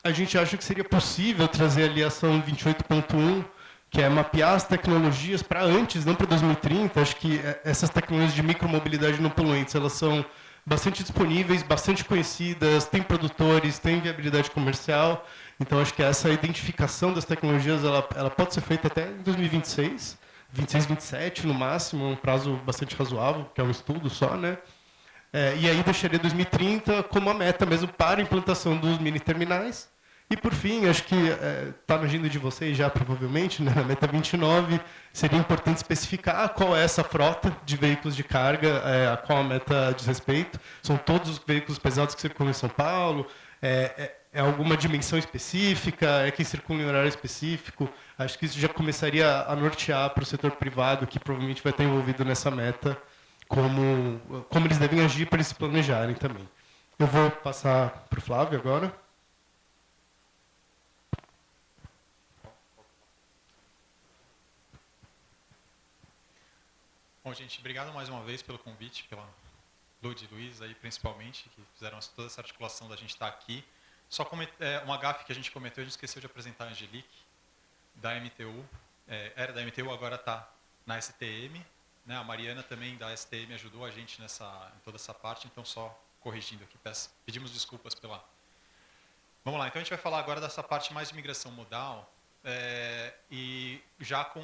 a gente acha que seria possível trazer ali a ação 28.1, que é mapear as tecnologias para antes, não para 2030. Acho que essas tecnologias de micromobilidade não poluentes, elas são bastante disponíveis, bastante conhecidas, tem produtores, tem viabilidade comercial. Então, acho que essa identificação das tecnologias ela pode ser feita até em 2026, 26, 27 no máximo, um prazo bastante razoável, que é um estudo só, né? E aí deixaria 2030 como a meta mesmo para a implantação dos mini-terminais. E, por fim, acho que está na agenda de vocês já, provavelmente, né, na meta 29, seria importante especificar qual é essa frota de veículos de carga, a qual a meta diz respeito. São todos os veículos pesados que circulam em São Paulo? É alguma dimensão específica? É quem circula em horário específico? Acho que isso já começaria a nortear para o setor privado, que provavelmente vai estar envolvido nessa meta, como eles devem agir para eles se planejarem também. Eu vou passar para o Flávio agora. Bom, gente, obrigado mais uma vez pelo convite, pela Lud e Luiz, aí, principalmente, que fizeram toda essa articulação da gente estar aqui. Só uma gafe que a gente cometeu, a gente esqueceu de apresentar a Angelique, da MTU. Era da MTU, agora está na STM. Né? A Mariana também, da STM, ajudou a gente em toda essa parte, então só corrigindo aqui, pedimos desculpas pela... Vamos lá, então a gente vai falar agora dessa parte mais de migração modal, e já com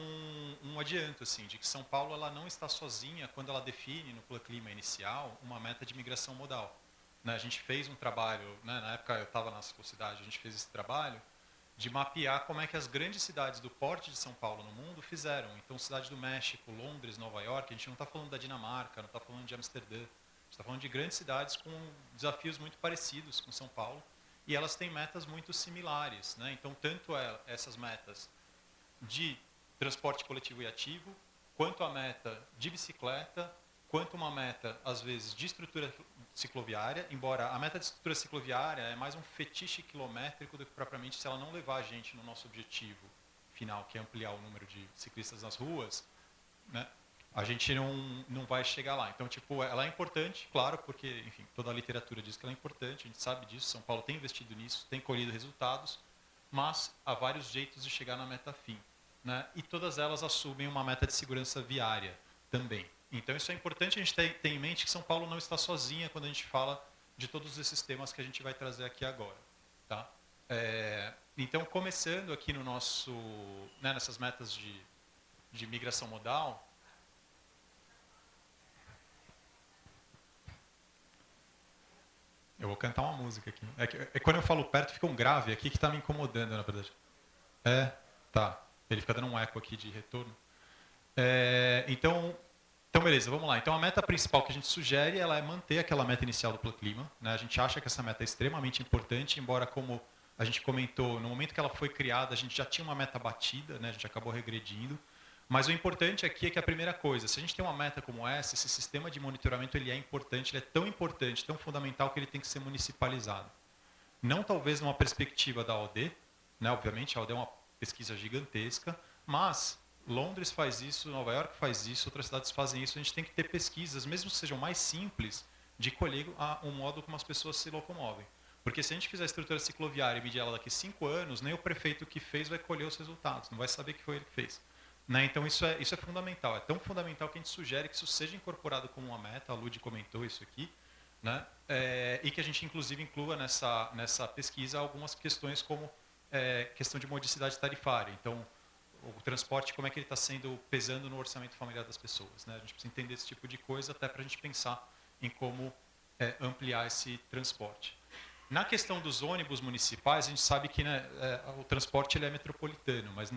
um adianto, assim, de que São Paulo ela não está sozinha quando ela define no Plano Clima inicial uma meta de migração modal. Né? A gente fez um trabalho, né? Na época eu estava na Ciclocidade, a gente fez esse trabalho de mapear como é que as grandes cidades do porte de São Paulo no mundo fizeram. Então, Cidade do México, Londres, Nova York, a gente não está falando da Dinamarca, não está falando de Amsterdã, a gente está falando de grandes cidades com desafios muito parecidos com São Paulo, e elas têm metas muito similares. Né? Então, tanto essas metas de transporte coletivo e ativo, quanto a meta de bicicleta, quanto uma meta, às vezes, de estrutura cicloviária, embora a meta de estrutura cicloviária é mais um fetiche quilométrico do que propriamente se ela não levar a gente no nosso objetivo final, que é ampliar o número de ciclistas nas ruas, né? A gente não vai chegar lá. Então, tipo, ela é importante, claro, porque, enfim, toda a literatura diz que ela é importante, a gente sabe disso, São Paulo tem investido nisso, tem colhido resultados, mas há vários jeitos de chegar na meta fim. Né? E todas elas assumem uma meta de segurança viária também. Então, isso é importante a gente ter em mente que São Paulo não está sozinha quando a gente fala de todos esses temas que a gente vai trazer aqui agora. Tá? Então, começando aqui no nosso, né, nessas metas de migração modal, eu vou cantar uma música aqui. Quando eu falo perto, fica um grave aqui que está me incomodando, na verdade. Tá. Ele fica dando um eco aqui de retorno. Então, beleza, vamos lá. Então, a meta principal que a gente sugere ela é manter aquela meta inicial do Plano Clima. Né? A gente acha que essa meta é extremamente importante, embora, como a gente comentou, no momento que ela foi criada, a gente já tinha uma meta batida, né? A gente acabou regredindo. Mas o importante aqui é que a primeira coisa, se a gente tem uma meta como essa, esse sistema de monitoramento ele é importante, ele é tão importante, tão fundamental que ele tem que ser municipalizado. Não talvez numa perspectiva da OD, né? Obviamente a OD é uma pesquisa gigantesca, mas Londres faz isso, Nova York faz isso, outras cidades fazem isso, a gente tem que ter pesquisas, mesmo que sejam mais simples, de colher o modo como as pessoas se locomovem. Porque se a gente fizer a estrutura cicloviária e medir ela daqui a 5 anos, nem o prefeito que fez vai colher os resultados, não vai saber que foi ele que fez. Né? Então, isso é fundamental. É tão fundamental que a gente sugere que isso seja incorporado como uma meta. A Lud comentou isso aqui. Né? E que a gente, inclusive, inclua nessa pesquisa algumas questões como questão de modicidade tarifária. Então, o transporte, como é que ele está pesando no orçamento familiar das pessoas. Né? A gente precisa entender esse tipo de coisa até para a gente pensar em como ampliar esse transporte. Na questão dos ônibus municipais, a gente sabe que, né, o transporte ele é metropolitano, mas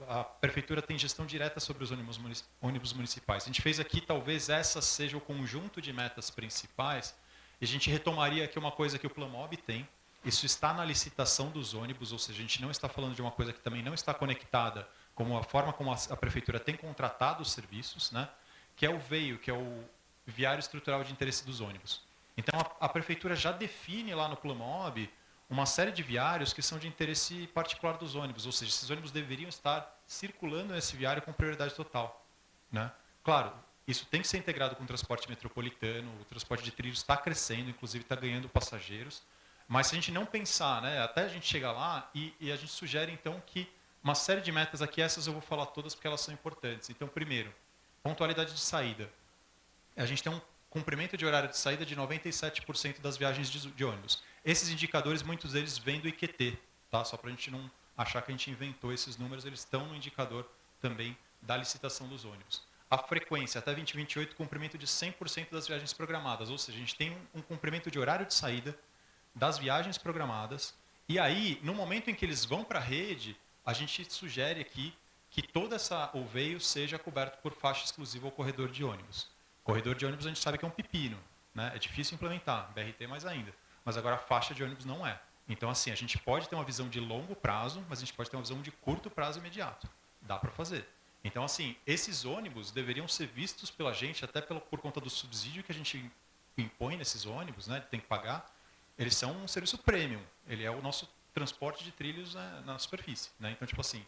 a prefeitura tem gestão direta sobre os ônibus municipais. A gente fez aqui, talvez essa seja o conjunto de metas principais, e a gente retomaria aqui uma coisa que o Plamob tem. Isso está na licitação dos ônibus, ou seja, a gente não está falando de uma coisa que também não está conectada com a forma como a prefeitura tem contratado os serviços, né, que é o VEIO, que é o Viário Estrutural de Interesse dos Ônibus. Então, a prefeitura já define lá no Plamob uma série de viários que são de interesse particular dos ônibus, ou seja, esses ônibus deveriam estar circulando nesse viário com prioridade total, né? Claro, isso tem que ser integrado com o transporte metropolitano, o transporte de trilhos está crescendo, inclusive está ganhando passageiros, mas se a gente não pensar, né, até a gente chegar lá, e a gente sugere então que uma série de metas aqui, essas eu vou falar todas porque elas são importantes. Então, primeiro, pontualidade de saída. A gente tem um cumprimento de horário de saída de 97% das viagens de ônibus. Esses indicadores, muitos deles vêm do IQT, tá? Só para a gente não achar que a gente inventou esses números, eles estão no indicador também da licitação dos ônibus. A frequência, até 2028, cumprimento de 100% das viagens programadas, ou seja, a gente tem um cumprimento de horário de saída das viagens programadas, e aí, no momento em que eles vão para a rede, a gente sugere aqui que toda o veio seja coberto por faixa exclusiva ou corredor de ônibus. Corredor de ônibus a gente sabe que é um pepino, né? É difícil implementar, BRT mais ainda. Mas agora a faixa de ônibus não é. Então, assim, a gente pode ter uma visão de longo prazo, mas a gente pode ter uma visão de curto prazo imediato. Dá para fazer. Então, assim, esses ônibus deveriam ser vistos pela gente, até por conta do subsídio que a gente impõe nesses ônibus, né? Tem que pagar. Eles são um serviço premium. Ele é o nosso transporte de trilhos, né, na superfície, né? Então, tipo assim,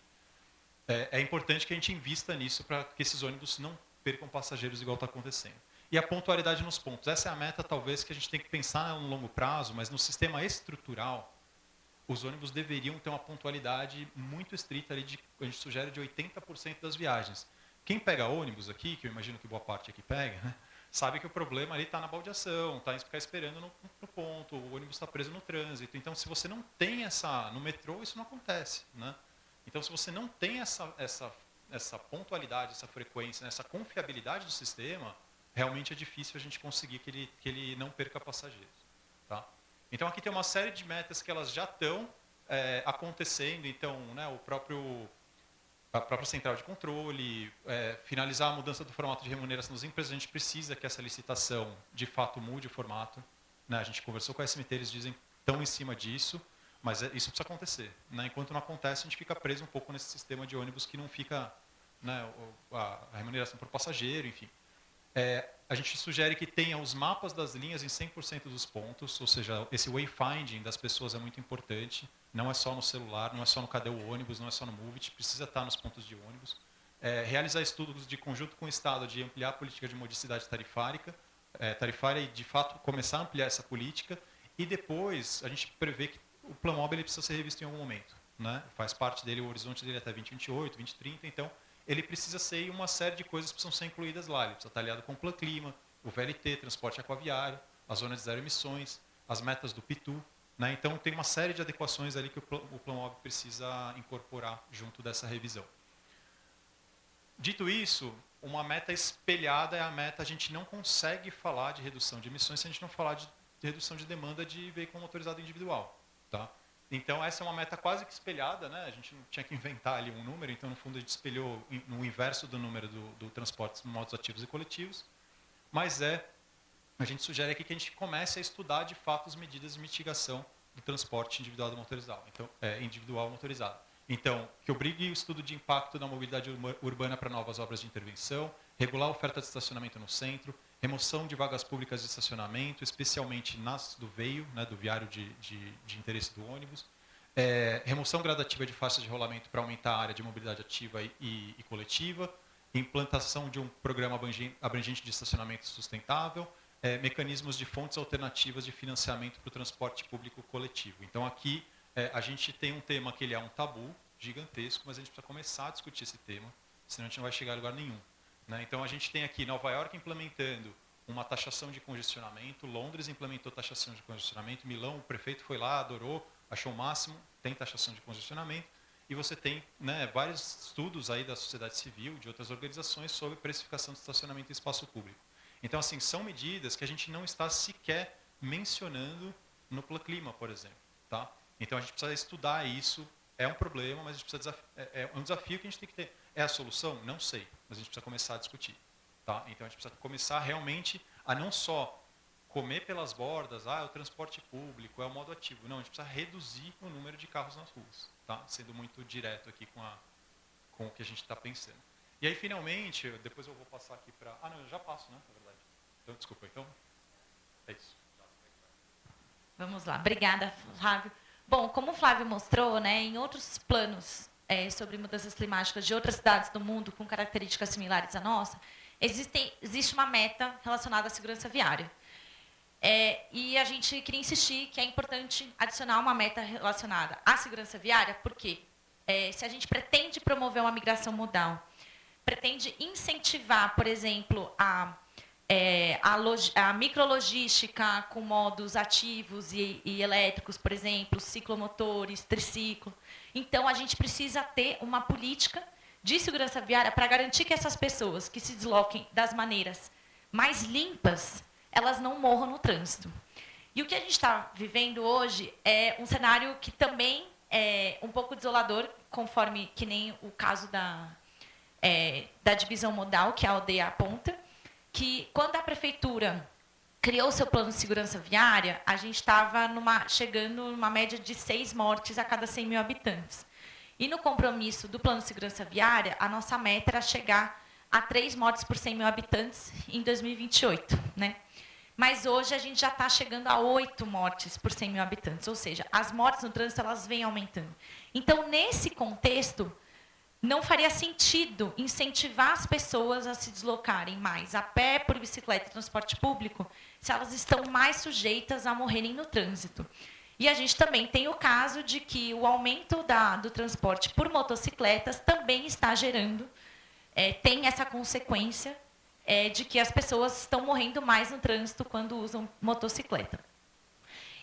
é importante que a gente invista nisso para que esses ônibus não percam passageiros igual está acontecendo. E a pontualidade nos pontos. Essa é a meta, talvez, que a gente tem que pensar no longo prazo, mas no sistema estrutural, os ônibus deveriam ter uma pontualidade muito estrita, ali a gente sugere de 80% das viagens. Quem pega ônibus aqui, que eu imagino que boa parte aqui pega, né, sabe que o problema ali está na baldeação, está em ficar esperando no ponto, o ônibus está preso no trânsito. Então, se você não tem no metrô, isso não acontece, né? Então, se você não tem essa pontualidade, essa frequência, essa confiabilidade do sistema, realmente é difícil a gente conseguir que ele não perca passageiros. Tá? Então, aqui tem uma série de metas que elas já estão acontecendo. Então, né, a própria central de controle, finalizar a mudança do formato de remuneração das empresas, a gente precisa que essa licitação, de fato, mude o formato. Né? A gente conversou com a SMT, eles dizem que estão em cima disso. Mas isso precisa acontecer. Né? Enquanto não acontece, a gente fica preso um pouco nesse sistema de ônibus que não fica, né, a remuneração por passageiro, enfim. A gente sugere que tenha os mapas das linhas em 100% dos pontos, ou seja, esse wayfinding das pessoas é muito importante. Não é só no celular, não é só no Cadê o ônibus, não é só no Movit, precisa estar nos pontos de ônibus. Realizar estudos de conjunto com o Estado de ampliar a política de modicidade tarifária e, de fato, começar a ampliar essa política. E depois, a gente prevê que o Plamob ele precisa ser revisto em algum momento, né? Faz parte dele, o horizonte dele é até 2028, 2030, então ele precisa ser, e uma série de coisas precisam ser incluídas lá. Ele precisa estar aliado com o Plan Clima, o VLT, transporte aquaviário, as zonas de zero emissões, as metas do PITU, né? Então tem uma série de adequações ali que o Plamob precisa incorporar junto dessa revisão. Dito isso, uma meta espelhada é a meta, a gente não consegue falar de redução de emissões se a gente não falar de redução de demanda de veículo motorizado individual. Tá? Então, essa é uma meta quase que espelhada, né? A gente não tinha que inventar ali um número, então, no fundo, a gente espelhou no inverso do número do transporte modos ativos e coletivos, mas a gente sugere aqui que a gente comece a estudar, de fato, as medidas de mitigação do transporte individual motorizado. Então, individual motorizado. Então, que obrigue o estudo de impacto da mobilidade urbana para novas obras de intervenção, regular a oferta de estacionamento no centro, remoção de vagas públicas de estacionamento, especialmente nas do veio, né, do viário de interesse do ônibus, remoção gradativa de faixas de rolamento para aumentar a área de mobilidade ativa e coletiva, implantação de um programa abrangente de estacionamento sustentável, mecanismos de fontes alternativas de financiamento para o transporte público coletivo. Então, aqui, a gente tem um tema que ele é um tabu gigantesco, mas a gente precisa começar a discutir esse tema, senão a gente não vai chegar a lugar nenhum. Né? Então, a gente tem aqui Nova York implementando uma taxação de congestionamento, Londres implementou taxação de congestionamento, Milão, o prefeito foi lá, adorou, achou o máximo, tem taxação de congestionamento, e você tem, né, vários estudos aí da sociedade civil, de outras organizações, sobre precificação de estacionamento em espaço público. Então, assim, são medidas que a gente não está sequer mencionando no Plan Clima, por exemplo. Tá? Então, a gente precisa estudar isso. É um problema, mas a gente precisa é um desafio que a gente tem que ter. É a solução? Não sei, mas a gente precisa começar a discutir. Tá? Então, a gente precisa começar realmente a não só comer pelas bordas, o transporte público, é o modo ativo. Não, a gente precisa reduzir o número de carros nas ruas. Tá? Sendo muito direto aqui com o que a gente está pensando. E aí, finalmente, depois eu vou passar aqui para... não, eu já passo, né, na verdade. Então, desculpa, então, é isso. Tá? Vamos lá. Obrigada, Flávio. Bom, como o Flávio mostrou, né, em outros planos sobre mudanças climáticas de outras cidades do mundo com características similares à nossa, existe uma meta relacionada à segurança viária. E a gente queria insistir que é importante adicionar uma meta relacionada à segurança viária, porque se a gente pretende promover uma migração modal, pretende incentivar, por exemplo, a micrologística com modos ativos e elétricos, por exemplo, ciclomotores, triciclo. Então, a gente precisa ter uma política de segurança viária para garantir que essas pessoas que se desloquem das maneiras mais limpas, elas não morram no trânsito. E o que a gente está vivendo hoje é um cenário que também é um pouco desolador, conforme que nem o caso da divisão modal, que a aldeia aponta, que quando a prefeitura criou o seu plano de segurança viária, a gente estava chegando numa média de 6 mortes a cada 100 mil habitantes. E no compromisso do plano de segurança viária, a nossa meta era chegar a 3 mortes por 100 mil habitantes em 2028. Né? Mas hoje a gente já está chegando a 8 mortes por 100 mil habitantes, ou seja, as mortes no trânsito elas vêm aumentando. Então, nesse contexto, não faria sentido incentivar as pessoas a se deslocarem mais a pé, por bicicleta e transporte público, se elas estão mais sujeitas a morrerem no trânsito. E a gente também tem o caso de que o aumento do transporte por motocicletas também está gerando, tem essa consequência de que as pessoas estão morrendo mais no trânsito quando usam motocicleta.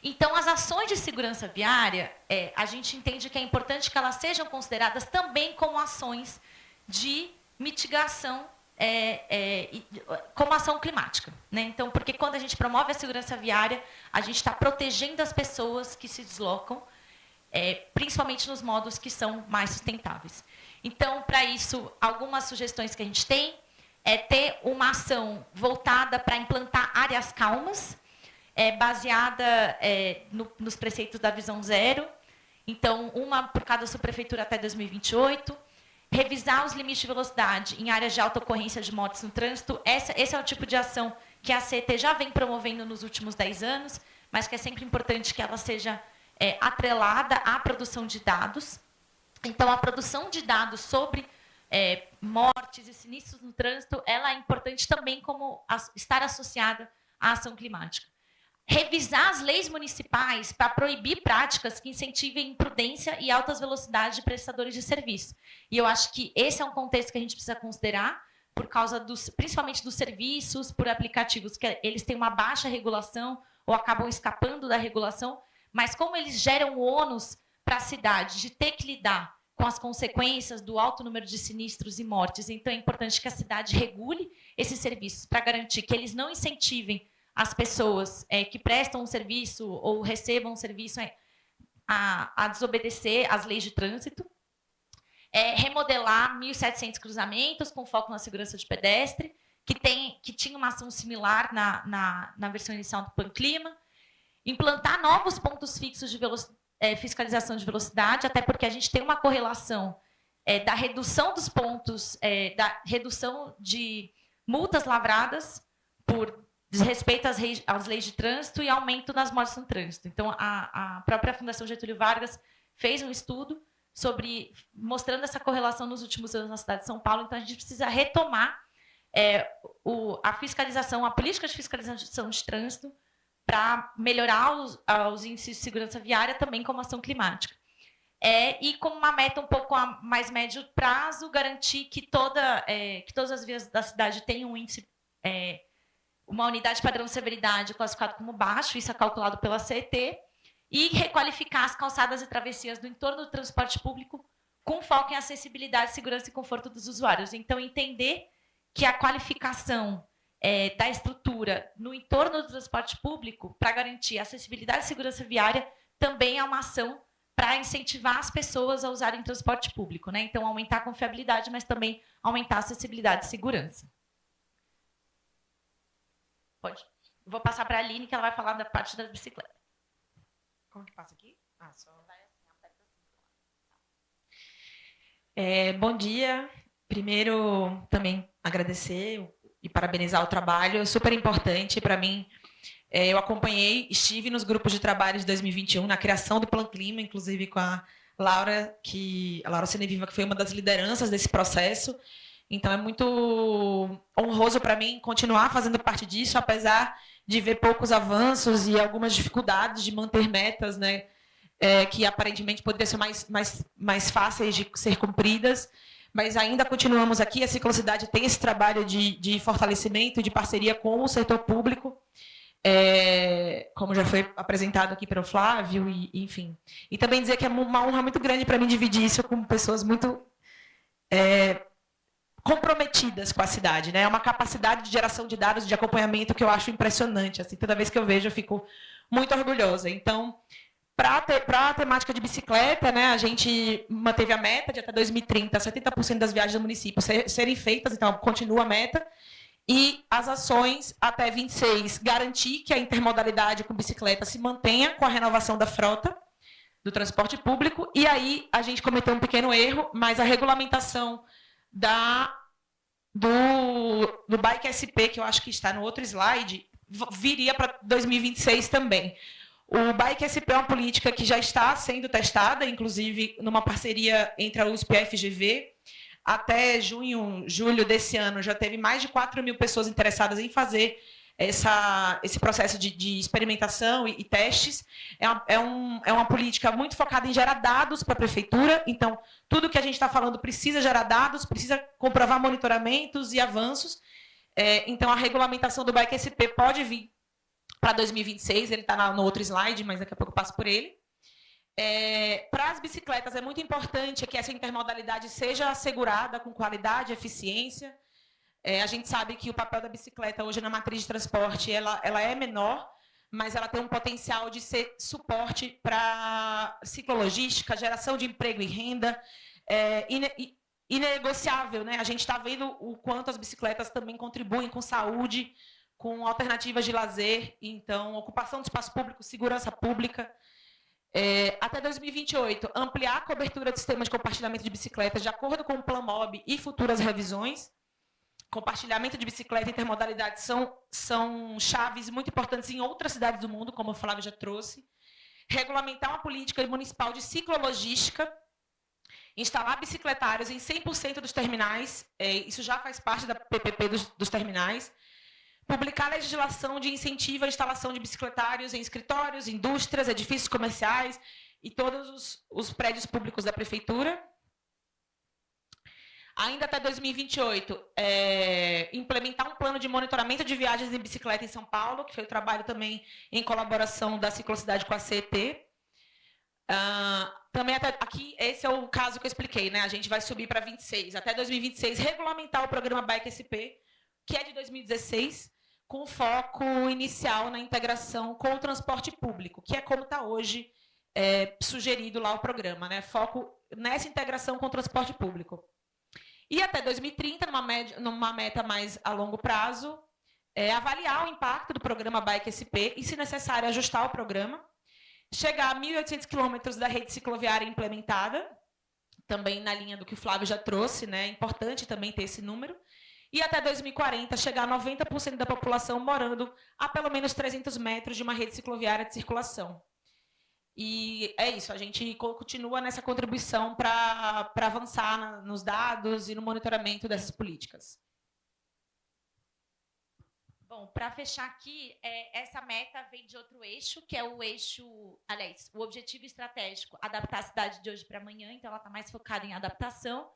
Então, as ações de segurança viária, a gente entende que é importante que elas sejam consideradas também como ações de mitigação, como ação climática. Né? Então, porque quando a gente promove a segurança viária, a gente está protegendo as pessoas que se deslocam, principalmente nos modos que são mais sustentáveis. Então, para isso, algumas sugestões que a gente tem é ter uma ação voltada para implantar áreas calmas, baseada nos preceitos da Visão Zero. Então, uma por cada subprefeitura até 2028. Revisar os limites de velocidade em áreas de alta ocorrência de mortes no trânsito. Esse é o tipo de ação que a CET já vem promovendo nos últimos 10 anos, mas que é sempre importante que ela seja atrelada à produção de dados. Então, a produção de dados sobre mortes e sinistros no trânsito, ela é importante também como estar associada à ação climática. Revisar as leis municipais para proibir práticas que incentivem imprudência e altas velocidades de prestadores de serviço. E eu acho que esse é um contexto que a gente precisa considerar, por causa principalmente dos serviços por aplicativos, que eles têm uma baixa regulação ou acabam escapando da regulação, mas como eles geram ônus para a cidade de ter que lidar com as consequências do alto número de sinistros e mortes, então é importante que a cidade regule esses serviços para garantir que eles não incentivem as pessoas que prestam um serviço ou recebam um serviço a desobedecer às leis de trânsito. Remodelar 1.700 cruzamentos com foco na segurança de pedestre, que tinha uma ação similar na versão inicial do Plano Clima. Implantar novos pontos fixos de fiscalização de velocidade, até porque a gente tem uma correlação da redução dos pontos, da redução de multas lavradas por desrespeito às leis de trânsito e aumento das mortes no trânsito. Então, a própria Fundação Getúlio Vargas fez um estudo mostrando essa correlação nos últimos anos na cidade de São Paulo. Então, a gente precisa retomar a fiscalização, a política de fiscalização de trânsito para melhorar os índices de segurança viária também como ação climática. E como uma meta um pouco a mais médio prazo, garantir que todas as vias da cidade tenham um índice uma unidade padrão de severidade classificado como baixo, isso é calculado pela CET, e requalificar as calçadas e travessias do entorno do transporte público com foco em acessibilidade, segurança e conforto dos usuários. Então, entender que a qualificação da estrutura no entorno do transporte público para garantir acessibilidade e segurança viária também é uma ação para incentivar as pessoas a usarem transporte público. Né? Então, aumentar a confiabilidade, mas também aumentar a acessibilidade e segurança. Pode. Vou passar para a Aline, que ela vai falar da parte da bicicleta. Como que passa aqui? Só vai assim, bom dia. Primeiro, também agradecer e parabenizar o trabalho. É super importante para mim Eu acompanhei, estive nos grupos de trabalho de 2021, na criação do Plan Clima, inclusive com a Laura Seneviva, que foi uma das lideranças desse processo. Então, é muito honroso para mim continuar fazendo parte disso, apesar de ver poucos avanços e algumas dificuldades de manter metas, né, que aparentemente poderiam ser mais fáceis de ser cumpridas. Mas ainda continuamos aqui. A Ciclocidade tem esse trabalho de fortalecimento e de parceria com o setor público, como já foi apresentado aqui pelo Flávio, enfim. E também dizer que é uma honra muito grande para mim dividir isso com pessoas muito comprometidas com a cidade, né? É uma capacidade de geração de dados, de acompanhamento que eu acho impressionante. Assim, toda vez que eu vejo, eu fico muito orgulhosa. Então, para a temática de bicicleta, né, a gente manteve a meta de até 2030, 70% das viagens do município serem feitas, então continua a meta. E as ações até 26, garantir que a intermodalidade com bicicleta se mantenha com a renovação da frota do transporte público. E aí a gente cometeu um pequeno erro, mas a regulamentação do Bike SP, que eu acho que está no outro slide, viria para 2026 também. O Bike SP é uma política que já está sendo testada, inclusive numa parceria entre a USP e a FGV. Até julho desse ano, já teve mais de 4.000 pessoas interessadas em fazer esse processo de experimentação e testes. É uma política muito focada em gerar dados para a prefeitura. Então, tudo que a gente está falando precisa gerar dados, precisa comprovar monitoramentos e avanços. Então, a regulamentação do Bike SP pode vir para 2026. Ele está no outro slide, mas daqui a pouco eu passo por ele. Para as bicicletas, é muito importante que essa intermodalidade seja assegurada com qualidade e eficiência. A gente sabe que o papel da bicicleta hoje na matriz de transporte ela é menor, mas ela tem um potencial de ser suporte para ciclologística, geração de emprego e renda, inegociável, né? A gente está vendo o quanto as bicicletas também contribuem com saúde, com alternativas de lazer, então, ocupação do espaço público, segurança pública. Até 2028, ampliar a cobertura do sistema de compartilhamento de bicicletas de acordo com o Plan MOB e futuras revisões. Compartilhamento de bicicleta e intermodalidade são chaves muito importantes em outras cidades do mundo, como o Flávio já trouxe. Regulamentar uma política municipal de ciclologística. Instalar bicicletários em 100% dos terminais. Isso já faz parte da PPP dos terminais. Publicar legislação de incentivo à instalação de bicicletários em escritórios, indústrias, edifícios comerciais e todos os prédios públicos da prefeitura. Ainda até 2028, implementar um plano de monitoramento de viagens de bicicleta em São Paulo, que foi o trabalho também em colaboração da Ciclocidade com a CET. Também aqui, esse é o caso que eu expliquei, né? A gente vai subir para 26. Até 2026, regulamentar o programa Bike SP, que é de 2016, com foco inicial na integração com o transporte público, que é como está hoje sugerido lá o programa, né? Foco nessa integração com o transporte público. E até 2030, numa meta mais a longo prazo, avaliar o impacto do programa Bike SP e, se necessário, ajustar o programa. Chegar a 1.800 quilômetros da rede cicloviária implementada, também na linha do que o Flávio já trouxe, né? É importante também ter esse número. E até 2040, chegar a 90% da população morando a pelo menos 300 metros de uma rede cicloviária de circulação. E é isso, a gente continua nessa contribuição para avançar nos dados e no monitoramento dessas políticas. Bom, para fechar aqui, essa meta vem de outro eixo, que é o eixo, aliás, o objetivo estratégico, adaptar a cidade de hoje para amanhã, então ela está mais focada em adaptação.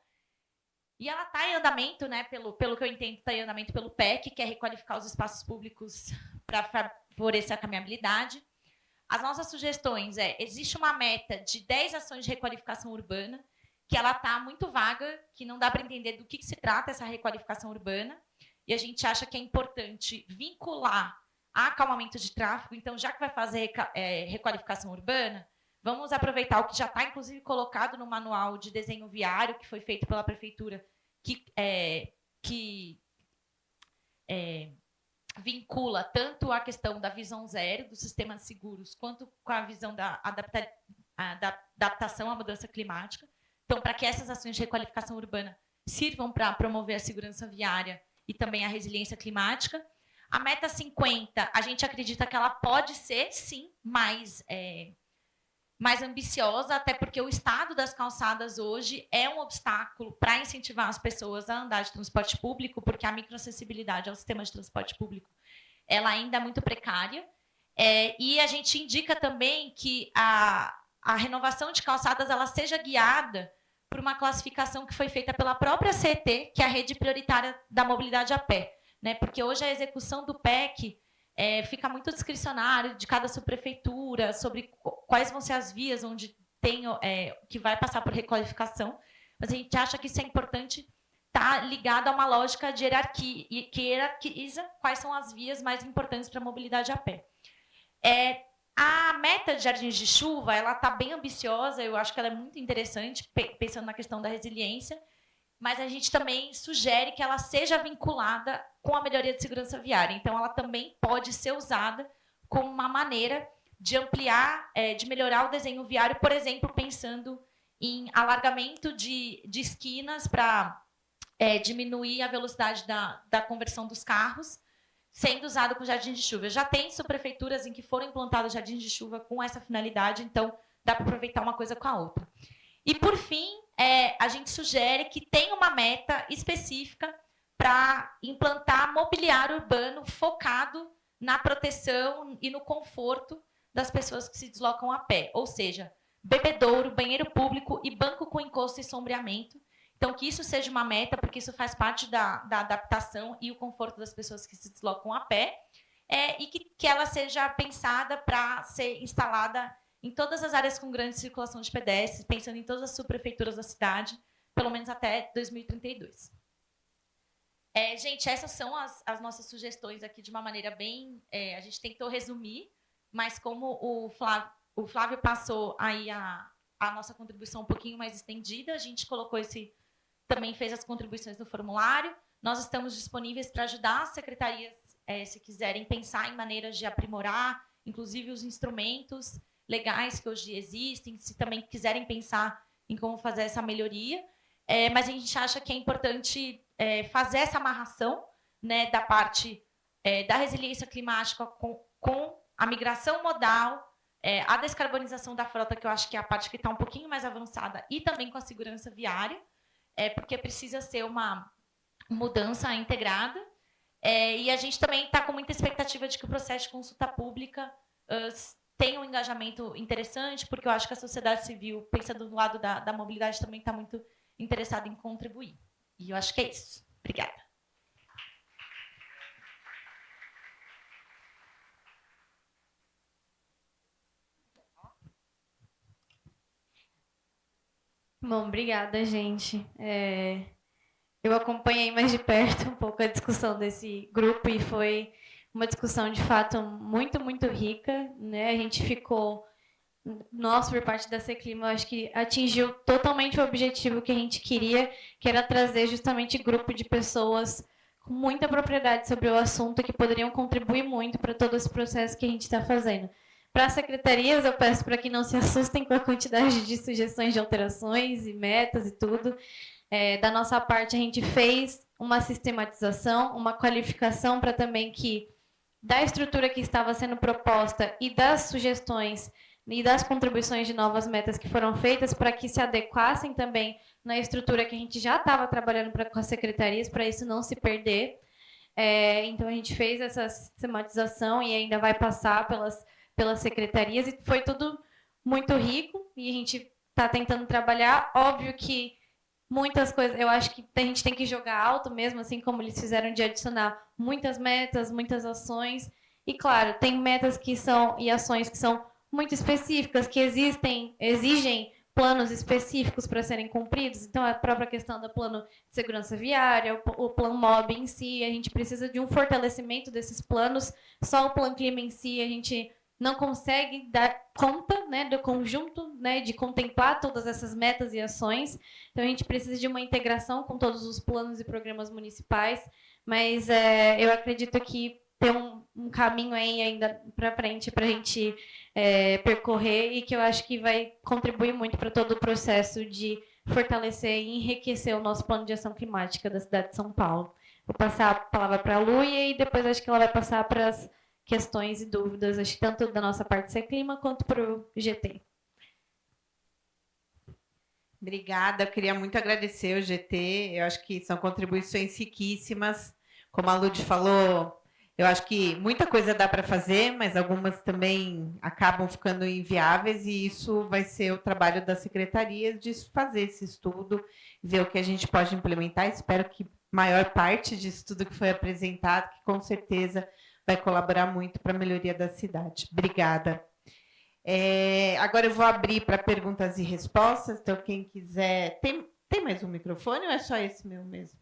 E ela está em andamento, né, pelo que eu entendo, está em andamento pelo PEC, que é requalificar os espaços públicos para favorecer a caminhabilidade. As nossas sugestões existe uma meta de 10 ações de requalificação urbana, que ela está muito vaga, que não dá para entender do que se trata essa requalificação urbana, e a gente acha que é importante vincular a acalmamento de tráfego. Então, já que vai fazer requalificação urbana, vamos aproveitar o que já está, inclusive, colocado no manual de desenho viário, que foi feito pela prefeitura, que vincula tanto a questão da visão zero dos sistemas seguros, quanto com a visão da adaptação à mudança climática. Então, para que essas ações de requalificação urbana sirvam para promover a segurança viária e também a resiliência climática. A meta 50, a gente acredita que ela pode ser, sim, mais ambiciosa, até porque o estado das calçadas hoje é um obstáculo para incentivar as pessoas a andar de transporte público, porque a microacessibilidade ao sistema de transporte público ela ainda é muito precária. E a gente indica também que a renovação de calçadas ela seja guiada por uma classificação que foi feita pela própria CET, que é a Rede Prioritária da Mobilidade a Pé, né? Porque hoje a execução do PEC fica muito discricionário de cada subprefeitura sobre quais vão ser as vias onde tem que vai passar por requalificação. Mas a gente acha que isso é importante estar ligado a uma lógica de hierarquia, que hierarquiza quais são as vias mais importantes para a mobilidade a pé. A meta de Jardins de Chuva ela está bem ambiciosa, eu acho que ela é muito interessante, pensando na questão da resiliência, mas a gente também sugere que ela seja vinculada com a melhoria de segurança viária. Então, ela também pode ser usada como uma maneira de ampliar, de melhorar o desenho viário, por exemplo, pensando em alargamento de esquinas para diminuir a velocidade da conversão dos carros, sendo usado com jardins de chuva. Já tem subprefeituras em que foram implantados jardins de chuva com essa finalidade, então dá para aproveitar uma coisa com a outra. E, por fim, a gente sugere que tenha uma meta específica para implantar mobiliário urbano focado na proteção e no conforto das pessoas que se deslocam a pé, ou seja, bebedouro, banheiro público e banco com encosto e sombreamento. Então, que isso seja uma meta, porque isso faz parte da adaptação e o conforto das pessoas que se deslocam a pé, e que ela seja pensada para ser instalada em todas as áreas com grande circulação de pedestres, pensando em todas as subprefeituras da cidade, pelo menos até 2032. Gente, essas são as nossas sugestões aqui de uma maneira bem... a gente tentou resumir, mas como o Flávio passou aí a nossa contribuição um pouquinho mais estendida, a gente colocou também fez as contribuições no formulário. Nós estamos disponíveis para ajudar as secretarias, se quiserem pensar em maneiras de aprimorar, inclusive os instrumentos legais que hoje existem, se também quiserem pensar em como fazer essa melhoria. Mas a gente acha que é importante fazer essa amarração, né, da parte da resiliência climática com a migração modal, a descarbonização da frota, que eu acho que é a parte que está um pouquinho mais avançada, e também com a segurança viária, porque precisa ser uma mudança integrada. E a gente também está com muita expectativa de que o processo de consulta pública tenha um engajamento interessante, porque eu acho que a sociedade civil, pensando do lado da mobilidade, também está muito interessada em contribuir. E eu acho que é isso. Obrigada. Bom, obrigada, gente. Eu acompanhei mais de perto um pouco a discussão desse grupo e foi uma discussão, de fato, muito, muito rica, né? A gente ficou... Nós, por parte da Seclima, acho que atingiu totalmente o objetivo que a gente queria, que era trazer justamente grupo de pessoas com muita propriedade sobre o assunto que poderiam contribuir muito para todo esse processo que a gente está fazendo. Para as secretarias, eu peço para que não se assustem com a quantidade de sugestões de alterações e metas e tudo. Da nossa parte, a gente fez uma sistematização, uma qualificação para também que, da estrutura que estava sendo proposta e das sugestões e das contribuições de novas metas que foram feitas, para que se adequassem também na estrutura que a gente já estava trabalhando com as secretarias, para isso não se perder. Então, a gente fez essa sistematização e ainda vai passar pelas secretarias, e foi tudo muito rico, e a gente está tentando trabalhar. Óbvio que muitas coisas, eu acho que a gente tem que jogar alto mesmo, assim como eles fizeram de adicionar muitas metas, muitas ações, e claro, tem metas e ações que são muito específicas, que exigem planos específicos para serem cumpridos. Então, a própria questão do plano de segurança viária, o plano MOB em si, a gente precisa de um fortalecimento desses planos. Só o plano clima em si, a gente não consegue dar conta, né, do conjunto, né, de contemplar todas essas metas e ações. Então, a gente precisa de uma integração com todos os planos e programas municipais, mas eu acredito que tem um caminho aí ainda para frente para a gente percorrer, e que eu acho que vai contribuir muito para todo o processo de fortalecer e enriquecer o nosso plano de ação climática da cidade de São Paulo. Vou passar a palavra para a Lu e aí depois acho que ela vai passar para as questões e dúvidas, acho que tanto da nossa parte do Clima quanto para o GT. Obrigada, eu queria muito agradecer o GT, eu acho que são contribuições riquíssimas, como a Lud falou, eu acho que muita coisa dá para fazer, mas algumas também acabam ficando inviáveis e isso vai ser o trabalho da secretaria de fazer esse estudo, ver o que a gente pode implementar, espero que maior parte disso tudo que foi apresentado, que com certeza vai colaborar muito para a melhoria da cidade. Obrigada. Agora eu vou abrir para perguntas e respostas, então quem quiser... Tem mais um microfone ou é só esse meu mesmo?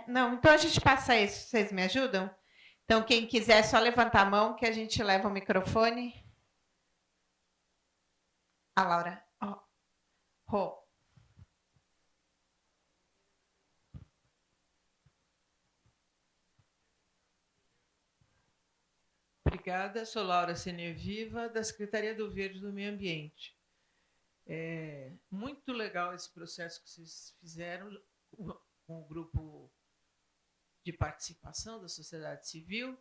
Não, então a gente passa isso, vocês me ajudam? Então quem quiser só levantar a mão que a gente leva o microfone. A Laura. Rô. Obrigada, sou Laura Seneviva, da Secretaria do Verde do Meio Ambiente. É muito legal esse processo que vocês fizeram com o grupo de participação da sociedade civil,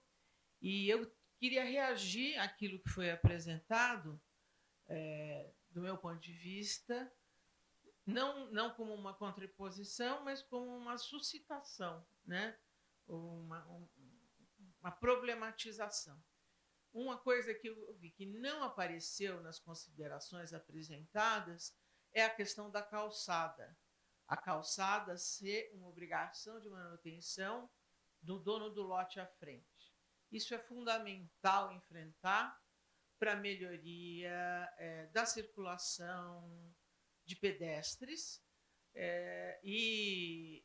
e eu queria reagir àquilo que foi apresentado, do meu ponto de vista, não como uma contraposição, mas como uma suscitação, né? Uma problematização. Uma coisa que eu vi que não apareceu nas considerações apresentadas é a questão da calçada. A calçada ser uma obrigação de manutenção do dono do lote à frente. Isso é fundamental enfrentar para a melhoria da circulação de pedestres e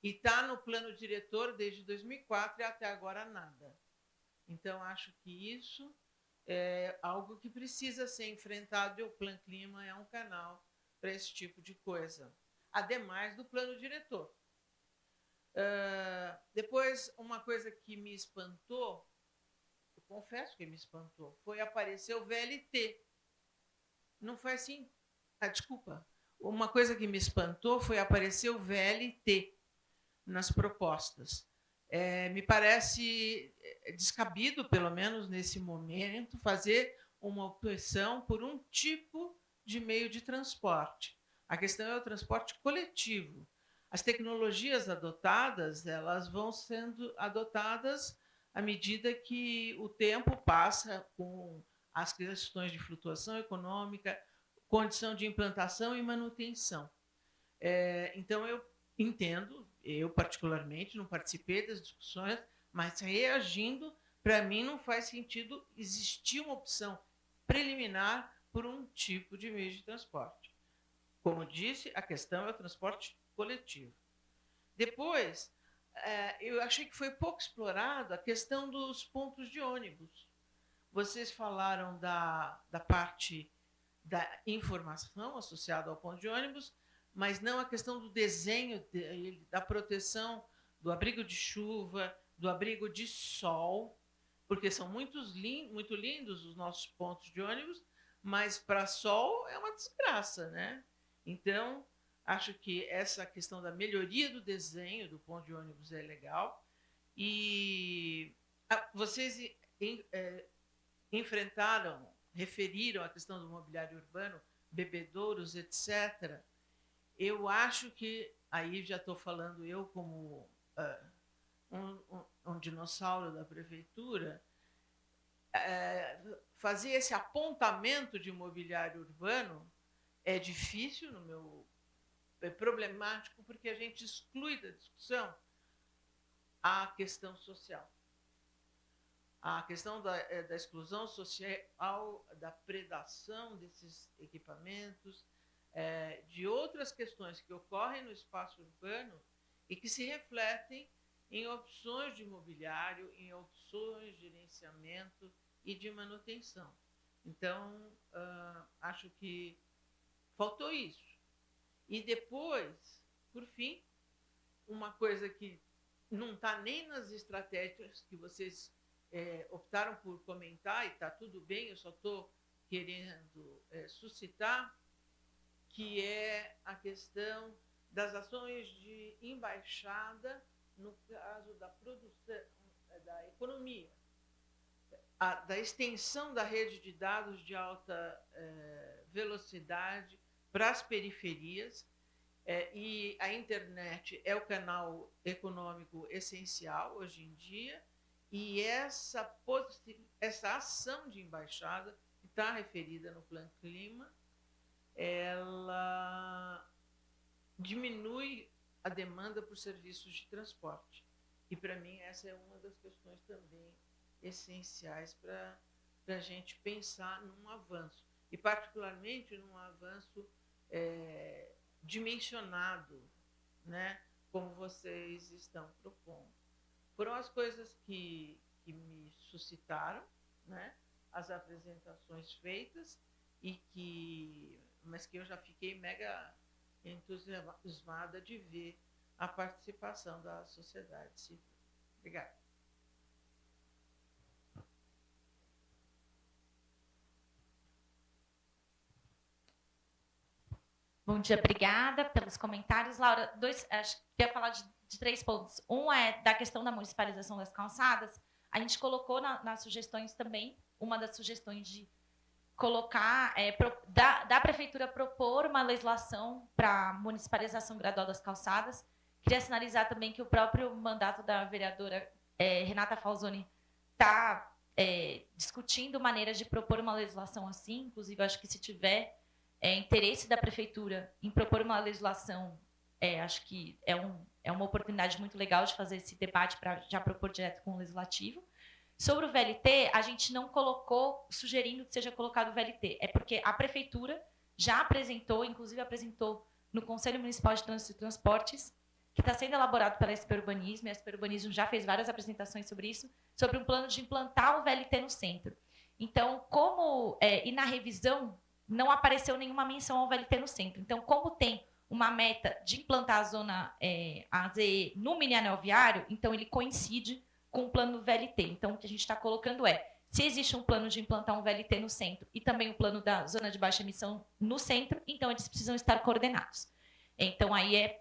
está no plano diretor desde 2004 e até agora nada. Então, acho que isso é algo que precisa ser enfrentado e o Plan Clima é um canal para esse tipo de coisa. Ademais do plano diretor. Depois, uma coisa que me espantou, eu confesso que me espantou, foi aparecer o VLT. Não faz assim... desculpa. Uma coisa que me espantou foi aparecer o VLT nas propostas. Me parece descabido, pelo menos nesse momento, fazer uma opção por um tipo de meio de transporte. A questão é o transporte coletivo. As tecnologias adotadas, elas vão sendo adotadas à medida que o tempo passa com as questões de flutuação econômica, condição de implantação e manutenção. Então, eu entendo, eu particularmente não participei das discussões, mas reagindo, para mim não faz sentido existir uma opção preliminar por um tipo de meio de transporte. Como disse, a questão é o transporte coletivo. Depois, eu achei que foi pouco explorado a questão dos pontos de ônibus. Vocês falaram da parte da informação associada ao ponto de ônibus, mas não a questão do desenho, da proteção do abrigo de chuva, do abrigo de sol, porque são muito lindos os nossos pontos de ônibus, mas para sol é uma desgraça, né? Então, acho que essa questão da melhoria do desenho do ponto de ônibus é legal. E vocês referiram a questão do mobiliário urbano, bebedouros, etc. Eu acho que, aí já estou falando eu como um dinossauro da prefeitura, fazer esse apontamento de mobiliário urbano é difícil, é problemático, porque a gente exclui da discussão a questão social. A questão da exclusão social, da predação desses equipamentos, de outras questões que ocorrem no espaço urbano e que se refletem em opções de mobiliário, em opções de gerenciamento e de manutenção. Então, acho que faltou isso. E depois, por fim, uma coisa que não está nem nas estratégias que vocês optaram por comentar, e está tudo bem, eu só estou querendo suscitar, que é a questão das ações de embaixada no caso da produção, da economia, da extensão da rede de dados de alta velocidade para as periferias, e a internet é o canal econômico essencial hoje em dia, e essa ação de embaixada, que está referida no Plano Clima, ela diminui a demanda por serviços de transporte. E, para mim, essa é uma das questões também essenciais para a gente pensar num avanço, e particularmente num avanço dimensionado, né, como vocês estão propondo. Foram as coisas que me suscitaram, né, as apresentações feitas, mas que eu já fiquei mega entusiasmada de ver a participação da sociedade civil. Obrigada. Bom dia, obrigada pelos comentários. Laura, acho que ia falar de 3 pontos. Um é da questão da municipalização das calçadas. A gente colocou nas sugestões também, uma das sugestões de colocar, da prefeitura propor uma legislação para municipalização gradual das calçadas. Queria sinalizar também que o próprio mandato da vereadora Renata Falzoni está discutindo maneiras de propor uma legislação assim. Inclusive, acho que se tiver interesse da prefeitura em propor uma legislação, acho que é uma oportunidade muito legal de fazer esse debate para já propor direto com o legislativo. Sobre o VLT, a gente não colocou sugerindo que seja colocado o VLT, é porque a prefeitura já apresentou, inclusive apresentou no Conselho Municipal de Trânsito e Transportes, que está sendo elaborado pela SP Urbanismo, e a SP Urbanismo já fez várias apresentações sobre isso, sobre um plano de implantar o VLT no centro. Então, e na revisão, não apareceu nenhuma menção ao VLT no centro. Então, como tem uma meta de implantar a zona AZE no mini anel viário, então ele coincide com o plano do VLT. Então, o que a gente está colocando se existe um plano de implantar um VLT no centro e também o plano da zona de baixa emissão no centro, então eles precisam estar coordenados. Então, aí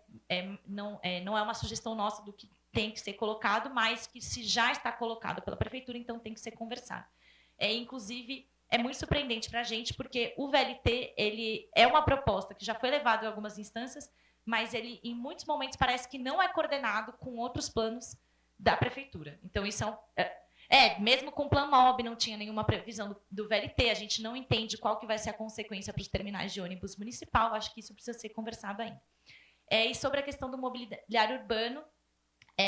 não é uma sugestão nossa do que tem que ser colocado, mas que se já está colocado pela prefeitura, então tem que ser conversado. Inclusive, é muito surpreendente para a gente, porque o VLT ele é uma proposta que já foi levada em algumas instâncias, mas ele, em muitos momentos, parece que não é coordenado com outros planos da prefeitura. Então, isso mesmo com o Plano MOB, não tinha nenhuma previsão do VLT, a gente não entende qual que vai ser a consequência para os terminais de ônibus municipal, acho que isso precisa ser conversado ainda. E sobre a questão do mobiliário urbano,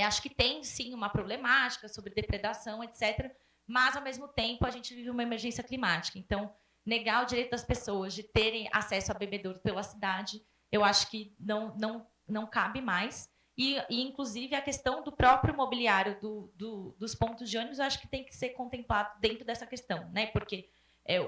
acho que tem, sim, uma problemática sobre depredação, etc., mas, ao mesmo tempo, a gente vive uma emergência climática. Então, negar o direito das pessoas de terem acesso a bebedouro pela cidade, eu acho que não cabe mais. E, inclusive, a questão do próprio mobiliário dos pontos de ônibus, eu acho que tem que ser contemplado dentro dessa questão, né? Porque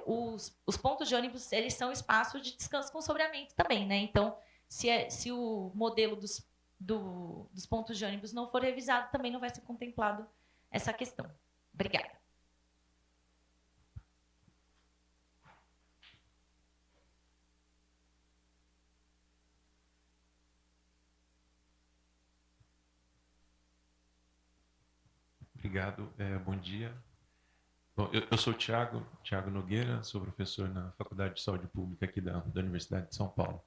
os pontos de ônibus, eles são espaços de descanso com soberamento também, né? Então, se o modelo dos pontos de ônibus não for revisado, também não vai ser contemplado essa questão. Obrigada. Obrigado, bom dia. Bom, eu sou o Thiago Nogueira, sou professor na Faculdade de Saúde Pública aqui da Universidade de São Paulo.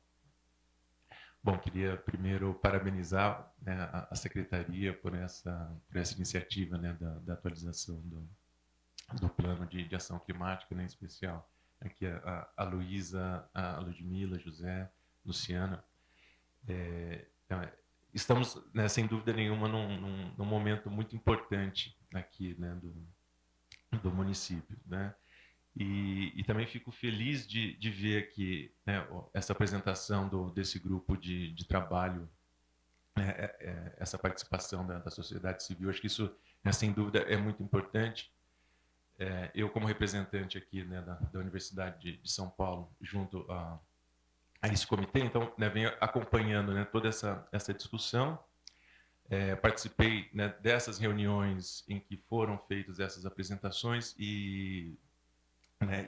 Bom, queria primeiro parabenizar, né, a Secretaria por essa iniciativa, né, da atualização do Plano de Ação Climática, né, em especial aqui a Luísa, a Ludmila, José, Luciana. Estamos, né, sem dúvida nenhuma, num momento muito importante aqui, né, do município, né? E também fico feliz de ver aqui, né, essa apresentação desse grupo de trabalho, essa participação da sociedade civil. Acho que isso, né, sem dúvida, é muito importante. Eu, como representante aqui, né, da Universidade de São Paulo, junto a esse comitê, então, né, venho acompanhando, né, toda essa discussão. Participei, né, dessas reuniões em que foram feitas essas apresentações e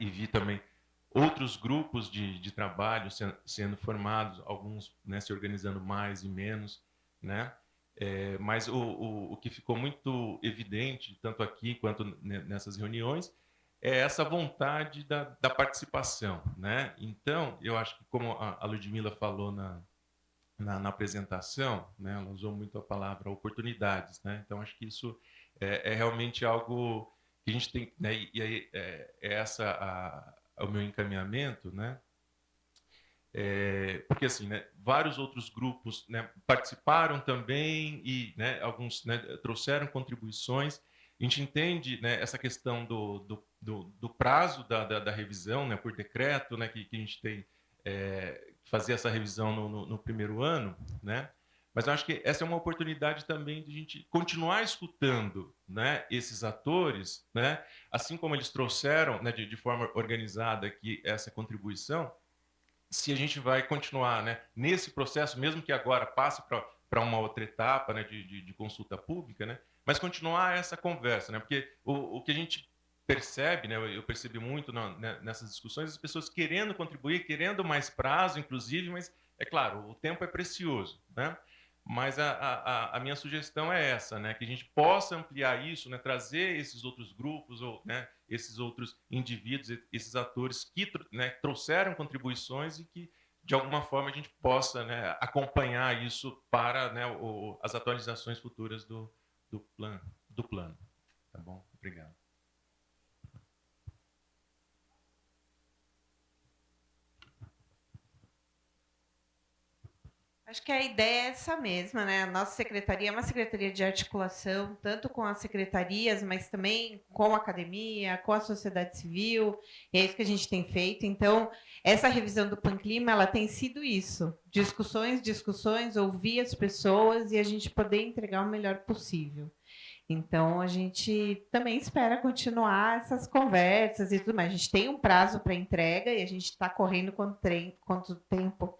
vi também outros grupos de trabalho sendo formados, alguns, né, se organizando mais e menos, né? Mas o que ficou muito evidente, tanto aqui quanto nessas reuniões, é essa vontade da participação, né? Então, eu acho que, como a Ludmila falou na apresentação, né, ela usou muito a palavra oportunidades, né? Então, acho que isso é realmente algo que a gente tem, né? E aí o meu encaminhamento, né? Porque assim, né, vários outros grupos, né, participaram também e, né, alguns, né, trouxeram contribuições. A gente entende, né, essa questão do prazo da revisão, né, por decreto, né, que a gente tem fazer essa revisão no primeiro ano, né? Mas eu acho que essa é uma oportunidade também de a gente continuar escutando, né, esses atores, né, assim como eles trouxeram, né, de forma organizada aqui essa contribuição. Se a gente vai continuar, né, nesse processo, mesmo que agora passe para uma outra etapa, né, de consulta pública, né, mas continuar essa conversa, né, porque o que a gente percebe, né, eu percebi muito nessas discussões, as pessoas querendo contribuir, querendo mais prazo, inclusive, mas, é claro, o tempo é precioso, né? Mas a minha sugestão é essa, né, que a gente possa ampliar isso, né, trazer esses outros grupos, ou, né, esses outros indivíduos, esses atores que, né, trouxeram contribuições e que, de alguma forma, a gente possa, né, acompanhar isso para, né, as atualizações futuras do plano. Tá bom? Obrigado. Acho que a ideia é essa mesma, né? A nossa secretaria é uma secretaria de articulação, tanto com as secretarias, mas também com a academia, com a sociedade civil, e é isso que a gente tem feito. Então, essa revisão do Panclima, ela tem sido isso, discussões, ouvir as pessoas e a gente poder entregar o melhor possível. Então, a gente também espera continuar essas conversas e tudo mais. A gente tem um prazo para entrega e a gente está correndo quanto tempo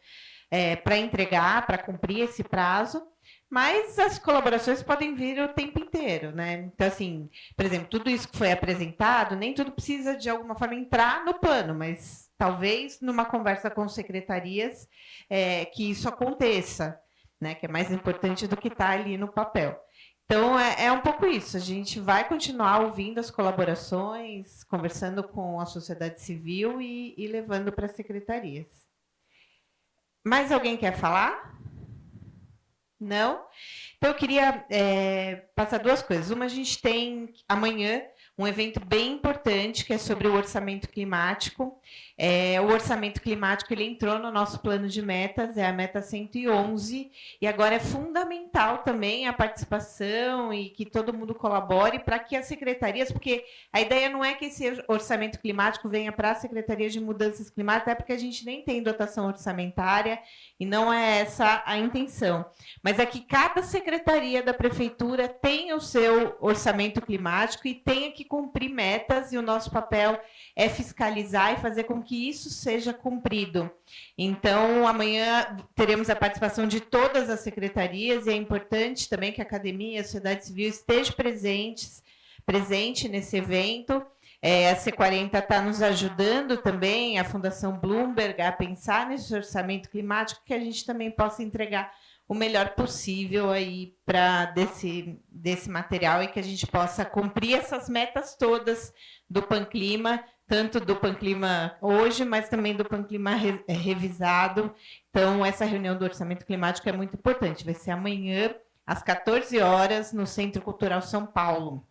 para entregar, para cumprir esse prazo, mas as colaborações podem vir o tempo inteiro, né? Então, assim, por exemplo, tudo isso que foi apresentado, nem tudo precisa, de alguma forma, entrar no plano, mas talvez numa conversa com secretarias que isso aconteça, né? Que é mais importante do que estar ali no papel. Então, é um pouco isso. A gente vai continuar ouvindo as colaborações, conversando com a sociedade civil e levando para as secretarias. Mais alguém quer falar? Não? Então, eu queria passar duas coisas. Uma, a gente tem amanhã um evento bem importante, que é sobre o orçamento climático. O orçamento climático ele entrou no nosso plano de metas, é a meta 111, e agora é fundamental também a participação e que todo mundo colabore para que as secretarias, porque a ideia não é que esse orçamento climático venha para as secretarias de mudanças climáticas, até porque a gente nem tem dotação orçamentária e não é essa a intenção. Mas é que cada secretaria da prefeitura tenha o seu orçamento climático e tenha que cumprir metas, e o nosso papel é fiscalizar e fazer com que isso seja cumprido. Então, amanhã teremos a participação de todas as secretarias, e é importante também que a academia e a sociedade civil estejam presente nesse evento. A C40 está nos ajudando também, a Fundação Bloomberg, a pensar nesse orçamento climático, que a gente também possa entregar o melhor possível aí para desse material e que a gente possa cumprir essas metas todas do Panclima, tanto do Panclima hoje, mas também do Panclima revisado. Então, essa reunião do orçamento climático é muito importante. Vai ser amanhã, às 14 horas, no Centro Cultural São Paulo.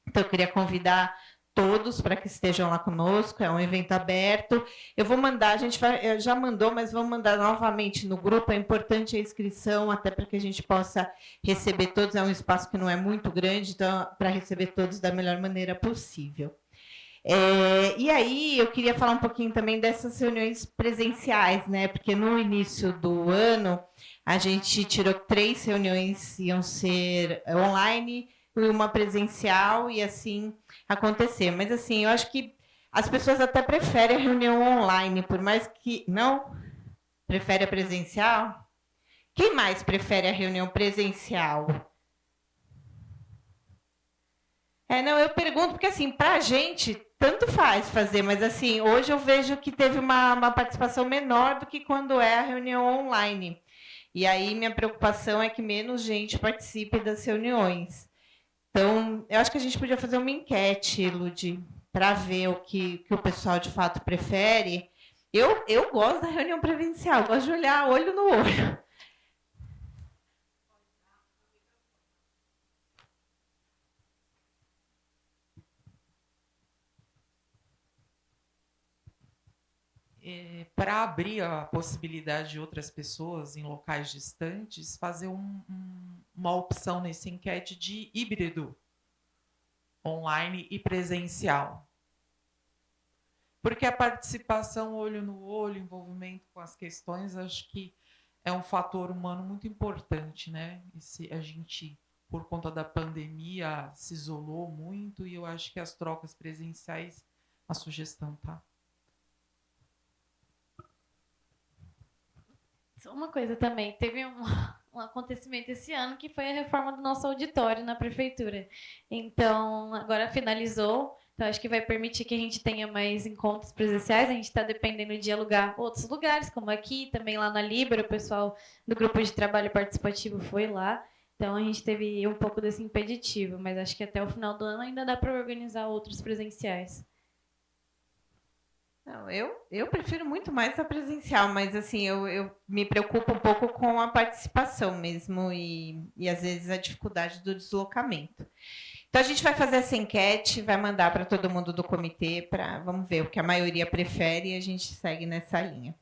Então, eu queria convidar todos para que estejam lá conosco, é um evento aberto. Eu vou mandar, a gente já mandou, mas vamos mandar novamente no grupo, é importante a inscrição, até para que a gente possa receber todos, é um espaço que não é muito grande, então, para receber todos da melhor maneira possível. E aí, eu queria falar um pouquinho também dessas reuniões presenciais, né? Porque no início do ano, a gente tirou 3 reuniões, iam ser online, e uma presencial, e assim acontecer. Mas, assim, eu acho que as pessoas até preferem a reunião online, por mais que... Não? Prefere a presencial? Quem mais prefere a reunião presencial? Não, eu pergunto, porque, assim, para a gente, tanto faz fazer, mas assim, hoje eu vejo que teve uma participação menor do que quando é a reunião online. E aí minha preocupação é que menos gente participe das reuniões. Então, eu acho que a gente podia fazer uma enquete, Ludi, para ver o que o pessoal de fato prefere. Eu gosto da reunião presencial, eu gosto de olhar olho no olho. Para abrir a possibilidade de outras pessoas em locais distantes, fazer uma opção nesse enquete de híbrido, online e presencial. Porque a participação olho no olho, envolvimento com as questões, acho que é um fator humano muito importante, né? E se a gente, por conta da pandemia, se isolou muito, e eu acho que as trocas presenciais, a sugestão, tá? Só uma coisa também, teve um acontecimento esse ano que foi a reforma do nosso auditório na prefeitura. Então, agora finalizou, então acho que vai permitir que a gente tenha mais encontros presenciais. A gente está dependendo de alugar outros lugares, como aqui, também lá na Libera, o pessoal do grupo de trabalho participativo foi lá. Então, a gente teve um pouco desse impeditivo, mas acho que até o final do ano ainda dá para organizar outros presenciais. Não, eu prefiro muito mais a presencial, mas assim, eu me preocupo um pouco com a participação mesmo e às vezes a dificuldade do deslocamento. Então a gente vai fazer essa enquete, vai mandar para todo mundo do comitê, vamos ver o que a maioria prefere e a gente segue nessa linha.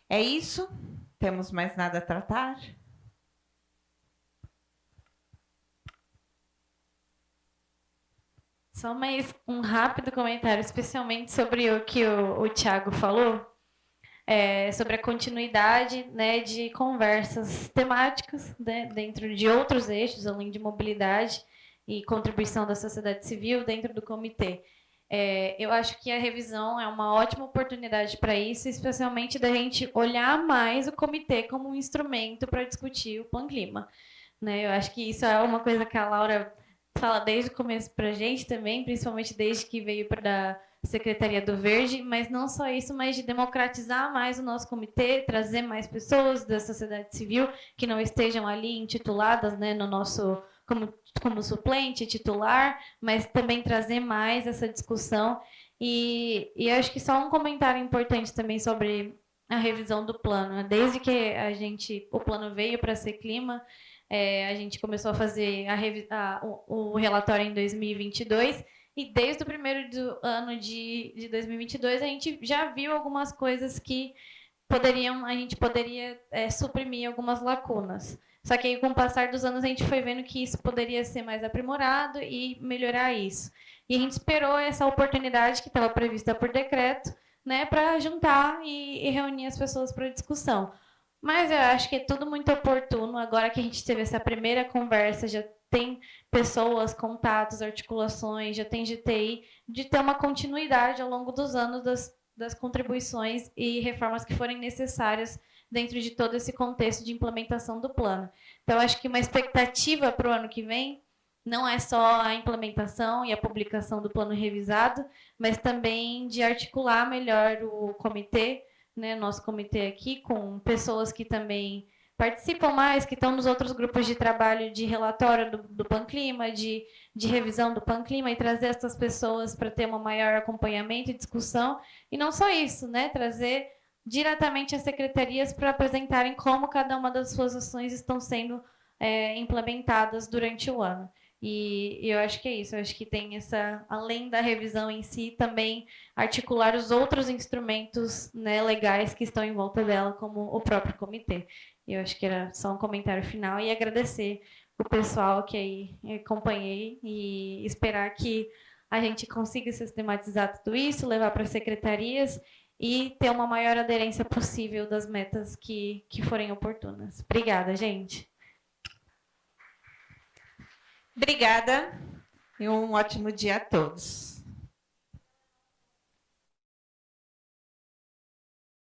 É isso? Temos mais nada a tratar? Só mais um rápido comentário, especialmente sobre o que o Thiago falou, sobre a continuidade, né, de conversas temáticas, né, dentro de outros eixos, além de mobilidade e contribuição da sociedade civil dentro do comitê. Eu acho que a revisão é uma ótima oportunidade para isso, especialmente da gente olhar mais o comitê como um instrumento para discutir o Plano Clima. Né? Eu acho que isso é uma coisa que a Laura fala desde o começo para a gente também, principalmente desde que veio para a Secretaria do Verde, mas não só isso, mas de democratizar mais o nosso comitê, trazer mais pessoas da sociedade civil que não estejam ali intituladas, né, no nosso como suplente, titular, mas também trazer mais essa discussão. E acho que só um comentário importante também sobre a revisão do plano. Desde que o plano veio para ser clima, a gente começou a fazer o relatório em 2022, e desde o primeiro ano de 2022 a gente já viu algumas coisas que a gente poderia suprimir algumas lacunas. Só que aí, com o passar dos anos, a gente foi vendo que isso poderia ser mais aprimorado e melhorar isso. E a gente esperou essa oportunidade que estava prevista por decreto, né, para juntar e reunir as pessoas para discussão. Mas eu acho que é tudo muito oportuno. Agora que a gente teve essa primeira conversa, já tem pessoas, contatos, articulações, já tem GTI, de ter uma continuidade ao longo dos anos das contribuições e reformas que forem necessárias dentro de todo esse contexto de implementação do plano. Então, acho que uma expectativa para o ano que vem não é só a implementação e a publicação do plano revisado, mas também de articular melhor o comitê, né, nosso comitê aqui, com pessoas que também participam mais, que estão nos outros grupos de trabalho de relatório do PAN-Clima, de revisão do PAN-Clima, e trazer essas pessoas para ter um maior acompanhamento e discussão. E não só isso, né, trazer diretamente as secretarias para apresentarem como cada uma das suas ações estão sendo implementadas durante o ano. E eu acho que é isso, eu acho que tem além da revisão em si, também articular os outros instrumentos, né, legais que estão em volta dela, como o próprio comitê. Eu acho que era só um comentário final e agradecer o pessoal que aí acompanhei e esperar que a gente consiga sistematizar tudo isso, levar para as secretarias e ter uma maior aderência possível das metas que forem oportunas. Obrigada, gente. Obrigada e um ótimo dia a todos.